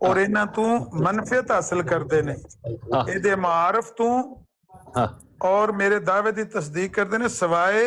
ਔਰ ਇਹਨਾਂ ਤੋਂ ਮਨਫੀਅਤ ਹਾਸਲ ਕਰਦੇ ਨੇ, ਇਹਦੇ ਮਾਰਫ ਤੋਂ ਔਰ ਮੇਰੇ ਦਾਅਵੇ ਦੀ ਤਸਦੀਕ ਕਰਦੇ ਨੇ, ਸਿਵਾਏ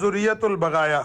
ਜ਼ੁਰੀਅਤੁਲ ਬਗਾਇਆ।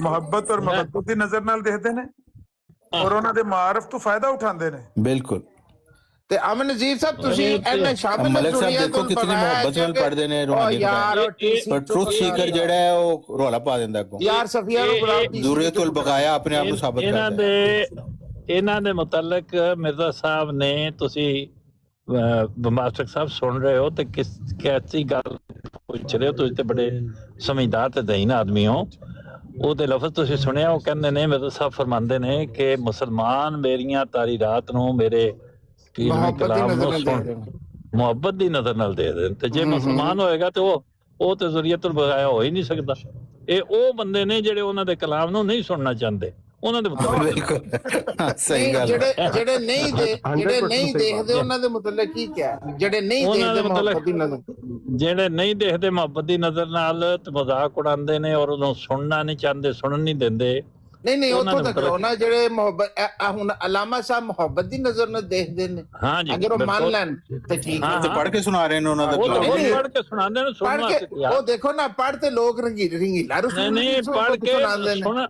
ਮੁਹੱਬਤ ਔਰ ਮਵੱਦਤ ਦੀ ਨਜ਼ਰ ਨਾਲ ਦੇਖਦੇ ਨੇ ਔਰ ਉਹਨਾਂ ਦੇ ਮਾਰਫ ਤੋਂ ਫਾਇਦਾ ਉਠਾਉਂਦੇ ਨੇ। ਬਿਲਕੁਲ। ਤੇ ਅਮਨ ਨਜ਼ੀਰ ਸਾਹਿਬ ਤੁਸੀਂ ਇਹਨਾਂ ਸ਼ਾਮਿਲ ਮਲਕ ਸਾਹਿਬ ਦੇਖੋ ਕਿਤਨੀ ਮੁਹੱਬਤ ਨਾਲ ਪੜ੍ਹਦੇ ਨੇ ਰੂਹਾਨੀ ਖਜ਼ਾਨ, ਪਰ ਟਰੂਥ ਸੀਕਰ ਜਿਹੜਾ ਹੈ ਉਹ ਰੌਲਾ ਪਾ ਦਿੰਦਾ ਅੱਗੋਂ। ਯਾਰ ਸਫੀਆ ਨੂੰ ਬੁਲਾਓ, ਜ਼ੁਰੀਅਤੁਲ ਬਗਾਇਆ ਆਪਣੇ ਆਪ ਨੂੰ ਸਾਬਤ ਕਰਦਾ ਹੈ। ਇਹਨਾਂ ਦੇ ਮੁਤਲਕ ਮਿਰਜ਼ਾ ਸਾਹਿਬ ਨੇ, ਤੁਸੀਂ ਬੰਬਾਸਟਿਕ ਸਾਹਿਬ ਸੁਣ ਰਹੇ ਹੋ ਤੇ ਕੈਸੀ ਗੱਲ ਪੁੱਛ ਰਹੇ ਹੋ, ਤੁਸੀਂ ਤੇ ਬੜੇ ਸਮਝਦਾਰ ਤੇ ਦਹੀਨ ਆਦਮੀ ਹੋ। ਉਹਦੇ ਲਫ਼ਜ਼ ਤੁਸੀਂ ਸੁਣਿਆ, ਉਹ ਕਹਿੰਦੇ ਨੇ, ਮਿਰਜ਼ਾ ਸਾਹਿਬ ਫਰਮਾਉਂਦੇ ਨੇ ਕਿ ਮੁਸਲਮਾਨ ਮੇਰੀਆਂ ਤਾਰੀਰਾਤ ਨੂੰ, ਮੇਰੇ ਕਲਾਮ ਨੂੰ ਮੁਹੱਬਤ ਦੀ ਨਜ਼ਰ ਨਾਲ ਦੇ ਦੇਣ, ਤੇ ਜੇ ਮੁਸਲਮਾਨ ਹੋਏਗਾ ਤੇ ਉਹ ਤੇ ਜ਼ੁਰੀਅਤੁਲ ਬਗਾਇਆ ਹੋ ਹੀ ਨਹੀਂ ਸਕਦਾ। ਇਹ ਉਹ ਬੰਦੇ ਨੇ ਜਿਹੜੇ ਉਹਨਾਂ ਦੇ ਕਲਾਮ ਨੂੰ ਨਹੀਂ ਸੁਣਨਾ ਚਾਹੁੰਦੇ, ਉਹਨਾਂ ਦੇ ਮੁਤਲਕ ਸਹੀ ਗੱਲ। ਜਿਹੜੇ ਨਹੀਂ ਦੇਖਦੇ ਉਹਨਾਂ ਦੇ ਮੁਤਲਕ ਕੀ ਕਿਹਾ, ਜਿਹੜੇ ਨਹੀਂ ਦੇਖਦੇ ਮੁਹੱਬਤ ਦੀ ਨਜ਼ਰ, ਜਿਹੜੇ ਨਹੀਂ ਦੇਖਦੇ ਮੁਹੱਬਤ ਦੀ ਨਜ਼ਰ ਨਾਲ ਤੇ ਮਜ਼ਾਕ ਉਡਾਉਂਦੇ ਨੇ ਔਰ ਉਹਨੂੰ ਸੁਣਨਾ ਨਹੀਂ ਚਾਹੁੰਦੇ, ਸੁਣਨ ਨਹੀਂ ਦਿੰਦੇ। ਨਹੀਂ ਉੱਥੋਂ ਤੱਕ ਲੋ ਨਾ, ਜਿਹੜੇ ਮੁਹੱਬਤ ਹੁਣ ਅਲਾਮਾ ਸਾਹਿਬ ਮੁਹੱਬਤ ਦੀ ਨਜ਼ਰ ਨਾਲ ਦੇਖਦੇ ਨੇ, ਅਗਰ ਉਹ ਮੰਨ ਲੈਣ ਤੇ ਠੀਕ ਹੈ। ਤੇ ਪੜ੍ਹ ਕੇ ਸੁਣਾ ਰਹੇ ਨੇ ਉਹਨਾਂ ਦਾ, ਪੜ੍ਹ ਕੇ ਸੁਣਾਉਂਦੇ ਨੇ, ਪੜ੍ਹ ਕੇ ਉਹ ਦੇਖੋ ਨਾ, ਪੜ੍ਹ ਤੇ ਲੋਕ ਰੰਗੀਲਾ ਨਹੀਂ ਪੜ੍ਹ ਕੇ ਸੁਣਾ।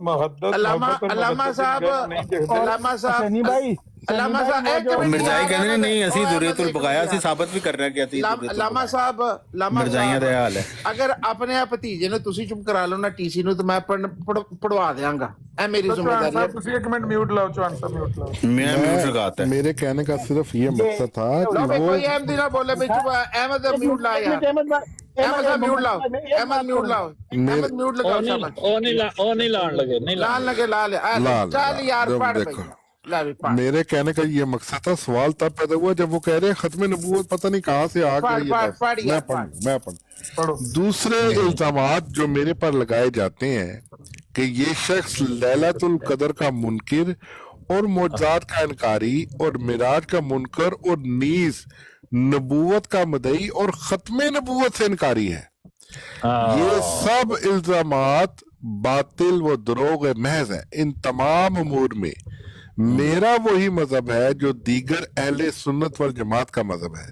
علامہ صاحب سنی بھائی علامہ صاحب ایک منٹ مرزائی کہندے نے نہیں اسی ذریت البقایا سے ثابت بھی کرنا کہ اسی علامہ صاحب مرزائیاں دا حال ہے اگر اپنے آپ بھتیجے نے تسی چپ کرا لو نا ٹی سی نو تو میں پڑھوا دیاں گا اے میری ذمہ داری ہے تسی ایک منٹ میوٹ لاؤ چوہان صاحب میوٹ لاؤ میں میوٹ لگاتا ہے میرے کہنے کا صرف یہ مقصد تھا لو کہ بھائی وہ کوئی احمدی نہ بولے بھائی چپ احمد میوٹ لا یار احمد صاحب میوٹ لاؤ احمد میوٹ لاؤ احمد میوٹ لگاؤ شاباش او نہیں لان لگے نہیں لال لگے لال چل یار پڑھ بھائی میرے کہنے کا یہ مقصد تھا. سوال تب پیدا ہوا جب وہ کہہ رہے ہیں ختم نبوت پتہ نہیں کہاں سے آ گئی. میں پڑھ دوسرے الزامات جو میرے پر لگائے جاتے ہیں کہ یہ شخص لیلۃ القدر کا منکر اور معجزات کا انکاری اور معراج کا منکر اور نیز نبوت کا مدعی اور ختم نبوت سے انکاری ہے. یہ سب الزامات باطل و دروغ محض ہیں. ان تمام امور میں میرا وہی مذہب ہے جو دیگر اہل سنت والجماعت کا مذہب ہے،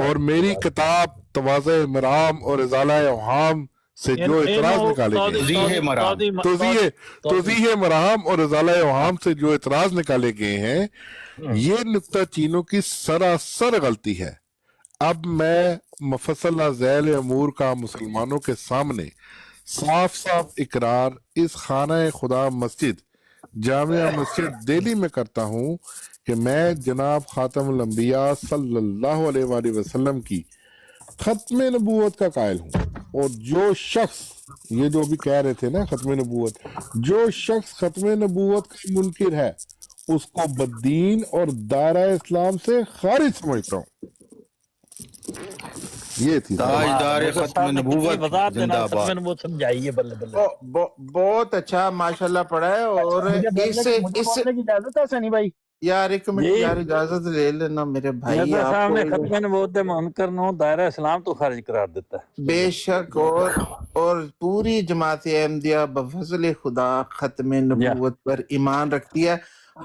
اور میری کتاب تواضع مرام اور ازالہ اوہام سے جو اعتراض نکالے گئے توضیح مرام اور ازالہ اوہام سے جو اعتراض نکالے گئے ہیں یہ نکتہ چینوں کی سراسر غلطی ہے. اب میں مفصل ذیل امور کا مسلمانوں کے سامنے صاف صاف اقرار اس خانہ خدا مسجد جامعہ مسجد دہلی میں کرتا ہوں کہ میں جناب خاتم الانبیاء صلی اللہ علیہ وآلہ وسلم کی ختم نبوت کا قائل ہوں. اور جو شخص یہ جو بھی کہہ رہے تھے نا ختم نبوت، جو شخص ختم نبوت کا منکر ہے اس کو بددین اور دائرہ اسلام سے خارج سمجھتا ہوں. یہ تھی تاجدار ختم نبوت زندہ باد. سمجھائیے بلے بلے بہت اچھا ماشاءاللہ پڑھا ہے. اور اس اجازت ہے سنی بھائی یار ایک منٹ یار اجازت لے لینا میرے بھائی. صاحب نے ختم نبوت دے منکر نو دائرہ اسلام تو خارج قرار دیتا ہے بے شک. اور پوری جماعت احمدیہ بفضل خدا ختم نبوت پر ایمان رکھتی ہے.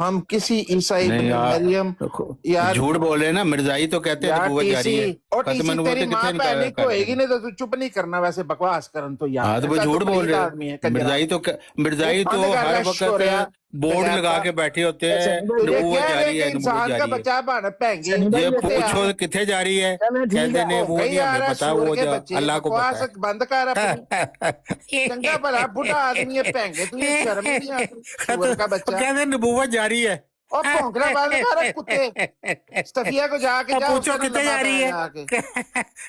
ہم کسی عیسائی بن مریم یار جھوٹ بولے نا مرزائی تو کہتے ہیں نبوت جاری ہے. اور ٹی سی تیری ماں پہلے کو ہوئے گی نہیں تو چپ نہیں کرنا ویسے بکواس کرن تو یار. ہاں تو وہ جھوٹ بول رہے ہیں. مرزائی تو ہر وقت بورڈ لگا کے بیٹھے ہوتے ہیں نبوت جاری ہے نبوت جاری ہے. بچہ بن پہنگے یہ پوچھو کتنے جاری ہے کہتے ہیں وہ نہیں ہمیں پتا وہ اللہ کو پتا ہے. بند کر چنگا بھلا بڑھا آدمی ہے پہنگے تو یہ شرم نہیں آتی. کہتے ہیں نبوت جاری ہے. اور پھونکنا بند کر کتے صفیہ کو جا کے پوچھو کتنے جاری ہے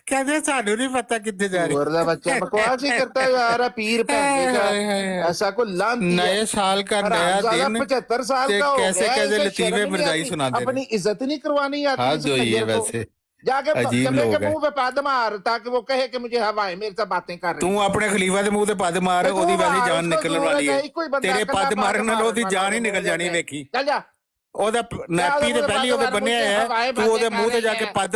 کہتے ہیں سانو نہیں پتا کتنے جاری ہے. بچہ بکواس ہی کرتا ہے یار پیر پہنگے کا ایسا کو لانتی ہے. نئے سال کا نیا دن 75 سال کا ہو کیسے گیا کیسے لطیفے مرزائی سنا دے اپنی عزت نہیں کروانی آتی. ہاں جو یہ ویسے جا کے عجیب چمڑے لوگ کے منہ پہ پاد مار تاکہ وہ کہے کہ مجھے ہوا ہے میرے سے باتیں کر رہی. تو اپنے خلیفہ دے منہ تے پد مار اودی ویسی جان نکلن والی ہے. تیرے پد مارن نال اودی جان ہی نکل جانی ویکھی. چل جا ਉਹਦਾ ਨੈਪੀ ਤੇ ਪਹਿਲੀ ਉਹਦੇ ਬੰਨਿਆ ਹੈ ਤੂੰ ਉਹਦੇ ਮੂੰਹ ਤੇ ਜਾ ਕੇ ਪੱਦ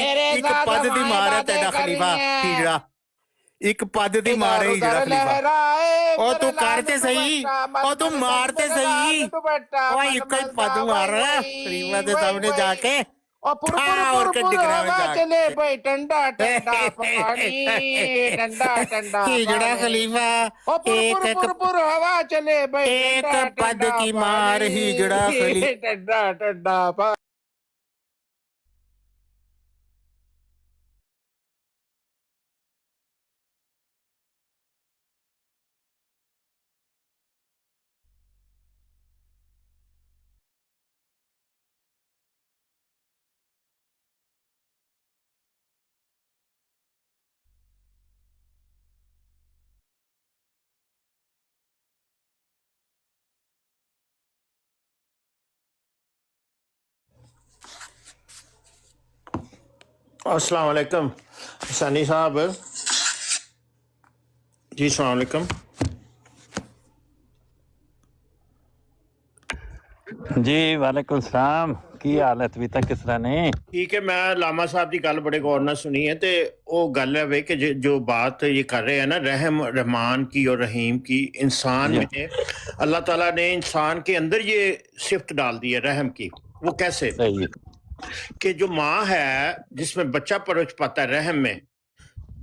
ਇੱਕ ਪੱਦ ਦੀ ਮਾਰ ਹੈ ਤੇਰਾ ਖਲੀਫਾ ਹੀਜੜਾ ਇੱਕ ਪੱਦ ਦੀ ਮਾਰ ਹੈ ਹੀਜੜਾ ਖਲੀਫਾ. ਉਹ ਤੂੰ ਕਰ ਤੇ ਸਹੀ ਉਹ ਤੂੰ ਮਾਰ ਤੇ ਸਹੀ ਉਹ ਇੱਕ ਹੀ ਪੱਦ ਮਾਰ ਖਲੀਫਾ ਦੇ ਸਾਹਮਣੇ ਜਾ ਕੇ اور چلے بھائی ٹھنڈا ٹھنڈا پانی ٹھنڈا ٹھنڈا ہجڑا خلیفہ پر ہوا چلے بھائی ایک پد کی مار ہجڑا خلیفہ ٹھنڈا ٹھنڈا پانی. السلام علیکم ثانی صاحب. جی السلام علیکم. جی وعلیکم السلام. کی حالت بھی تک کس طرح نے ٹھیک ہے. میں لاما صاحب کی گل بڑے غور نہ سنی ہے تے وہ گل ہے کہ جو بات یہ کر رہے ہیں نا رحم رحمان کی اور رحیم کی انسان میں اللہ تعالیٰ نے انسان کے اندر یہ صفت ڈال دی ہے رحم کی. وہ کیسے کہ جو ماں ہے جس میں بچہ پروچ پاتا ہے رحم میں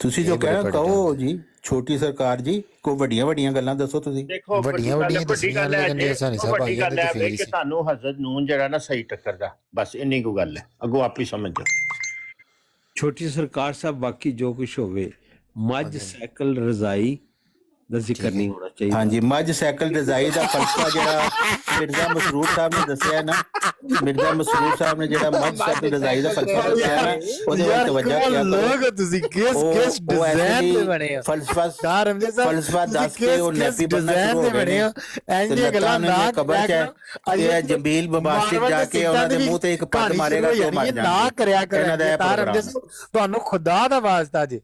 ਤੁਸੀਂ ਜੋ ਕਹਿਣਾ ਕਹੋ ਜੀ, ਛੋਟੀ ਸਰਕਾਰ ਜੀ, ਕੋਈ ਵੱਡੀਆਂ ਗੱਲਾਂ ਦੱਸੋ ਤੁਸੀਂ। ਦੇਖੋ ਵੱਡੀਆਂ ਗੱਲ ਹੈ ਕਿ ਤੁਹਾਨੂੰ ਹਜ਼ਰਤ ਨੂਨ ਜਿਹੜਾ ਨਾ ਸਹੀ ਟੱਕਰਦਾ, ਬਸ ਇੰਨੀ ਕੁ ਗੱਲ ਹੈ, ਅੱਗੋਂ ਆਪ ਹੀ ਸਮਝ ਜਾਓ। ਛੋਟੀ ਸਰਕਾਰ ਸਾਹਿਬ ਬਾਕੀ ਜੋ ਕੁਝ ਹੋਵੇ, ਮੱਝ ਸਾਈਕਲ ਰਜ਼ਾਈ ਦਾ ਜ਼ਿਕਰ ਨਹੀਂ ਹੋਣਾ ਚਾਹੀਦਾ। ਹਾਂਜੀ, ਮੱਝ ਸਾਈਕਲ ਰਜ਼ਾਈ ਦਾ ਫਲਸਫਾ ਜਿਹੜਾ ਮਿਰਜ਼ਾ ਮਸਰੂਰ ਸਾਹਿਬ ਨੇ ਦੱਸਿਆ ਨਾ, ਮਿਰਜ਼ਾ ਮਸਰੂਰ ਸਾਹਿਬ ਨੇ ਜਿਹੜਾ ਮੱਝ ਸਾਈਕਲ ਰਜ਼ਾਈ ਦਾ ਫਲਸਫਾ ਦੱਸਿਆ ਨਾ, ਉਹਦੇ ਵੱਲ ਤਵੱਜਾ ਕਿਆ ਕਰੋ। ਤੁਸੀਂ ਕਿਸ ਡਿਜ਼ਾਈਨ ਦੇ ਬਣੇ ਹੋ? ਫਲਸਫਾ ਦੱਸ ਕੇ ਉਹ ਨੈਪੀ ਬੰਨਾ ਸ਼ੁਰੂ ਹੋ ਗਏ ਨੇ। ਐਂਦੀਆਂ ਗੱਲਾਂ ਨਾ ਕਬਰ ਚ ਤੇ ਜੰਬੀਲ ਬਮਾਸ਼ਿਕ ਜਾ ਕੇ ਉਹਨਾਂ ਦੇ ਮੂੰਹ ਤੇ ਇੱਕ ਪੱਟ ਮਾਰੇਗਾ ਤੇ ਉਹ ਮਰ ਜਾਣਗੇ। ਨਾ ਕਰਿਆ ਤੁਹਾਨੂੰ ਖੁਦਾ ਦਾ ਵਾਸਤਾ ਜੀ,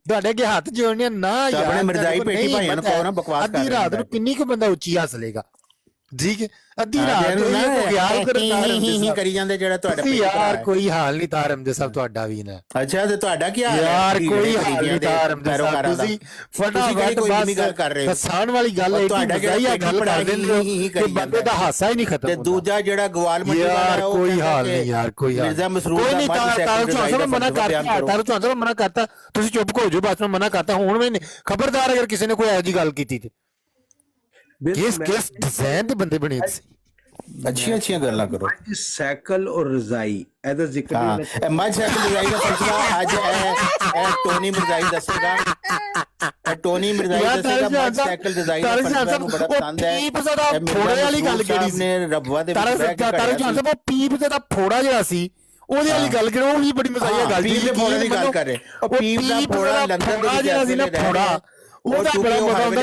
ਤੁਹਾਡੇ ਅੱਗੇ ਹੱਥ ਜੋੜਨੇ ਨਾ ਯਾਰ। ਆਪਣੇ ਮਰਜ਼ਾਈ ਪੇਟੀ ਭਾਈਆਂ ਨੂੰ ਕਹੋ ਨਾ ਬਕਵਾਸ ਕਰ। ਅੱਧੀ ਰਾਤ ਨੂੰ ਕਿੰਨੀ ਕੁ ਬੰਦਾ ਉੱਚੀ ਹੱਸ ਲੇਗਾ? ਠੀਕ ਹੈ ਅੱਧੀ ਰਾਤ ਨੂੰ ਖਿਆਲ ਕਰੀ ਜਾਂਦੇ ਜਿਹੜਾ ਤੁਹਾਡਾ ਯਾਰ ਕੋਈ ਹਾਲ ਨਹੀਂ ਤਾਰਮਜਦ ਸਾਹਿਬ ਤੁਹਾਡਾ ਵੀ ਨਾ ਅੱਛਾ ਤੇ ਤੁਹਾਡਾ ਕੀ ਹਾਲ ਹੈ ਯਾਰ ਕੋਈ ਹਾਲ ਨਹੀਂ ਤਾਰਮਜਦ ਸਾਹਿਬ ਤੁਸੀਂ ਫਟਾਫਟ ਬਸ ਗੱਲ ਕਰ ਰਹੇ ਹੋ ਹਸਾਨ ਵਾਲੀ ਗੱਲ ਹੈ ਤੁਹਾਡਾ ਮਜ਼ਾਈਆ ਗੱਲ ਕਰ ਦਿੰਦੇ ਹੋ ਕਿ ਬੰਦੇ ਦਾ ਹਾਸਾ ਹੀ ਨਹੀਂ ਖਤਮ ਤੇ ਦੂਜਾ ਜਿਹੜਾ ਗਵਾਲ ਮੰਡੀ ਵਾਲਾ ਯਾਰ ਕੋਈ ਹਾਲ ਨਹੀਂ ਯਾਰ ਕੋਈ ਹਾਲ ਮਿਰਜ਼ਾ ਮਸਰੂਰ ਕੋਈ ਨਹੀਂ ਤਾਰ ਮਨਾ ਕਰਤਾ ਮਨਾ ਕਰਤਾ ਤੁਸੀਂ ਚੁੱਪ ਹੋ ਜਾਓ ਬਸ ਮੈਂ ਮਨਾ ਕਰਤਾ ਹੁਣ ਮੈਂ ਖਬਰਦਾਰ ਅਗਰ ਕਿਸੇ ਨੇ ਕੋਈ ਇਹੋ ਜਿਹੀ ਗੱਲ ਕੀਤੀ ਤੇ ਕਿਸ ਡਿਜ਼ਾਈਨ ਦੇ ਬੰਦੇ ਬਣੇ ਸੀ ਅੱਛੀਆਂ ਗੱਲਾਂ ਕਰੋ ਸਾਈਕਲ ਔਰ ਰਜ਼ਾਈ ਇਹਦਾ ਜ਼ਿਕਰ ਹਾਂ ਮੱਝ ਸਾਈਕਲ ਰਜ਼ਾਈ ਦਾ ਸਿਲਸਿਲਾ ਅੱਜ ਇਹ ਟੋਨੀ ਮਿਰਜ਼ਾਈ ਦੱਸੇਗਾ ਟੋਨੀ ਮਿਰਜ਼ਾਈ ਦੱਸੇਗਾ ਮੱਝ ਸਾਈਕਲ ਰਜ਼ਾਈ ਦਾ ਫਲਸਫਾ ਨੂੰ ਬੜਾ ਪਸੰਦ ਹੈ ਫੋੜੇ ਵਾਲੀ ਗੱਲ ਕਿਹੜੀ ਨੇ ਰਬਵਾ ਦੇ ਤਾਰੇ ਸਾਹਿਬ ਉਹ ਪੀਪ ਦਾ ਫੋੜਾ ਜਿਹੜਾ ਸੀ ਉਹਦੇ ਵਾਲੀ ਗੱਲ ਕਰੋ ਉਹ ਵੀ ਬੜੀ ਮਜ਼ਾਈਆ ਗੱਲ ਪੀਪ ਦੇ ਫੋੜੇ ਦੀ ਗੱਲ ਕਰ ਰਹੇ ਉਹ ਪੀਪ ਦਾ ਫੋੜਾ ਲੰਡਨ ਦੇ ਵਿੱਚ ਜਿਹੜਾ ਸੀ ਨਾ ਫੋੜਾ ਉਹਦਾ ਬੜਾ ਮਜ਼ਾ ਆਉਂਦਾ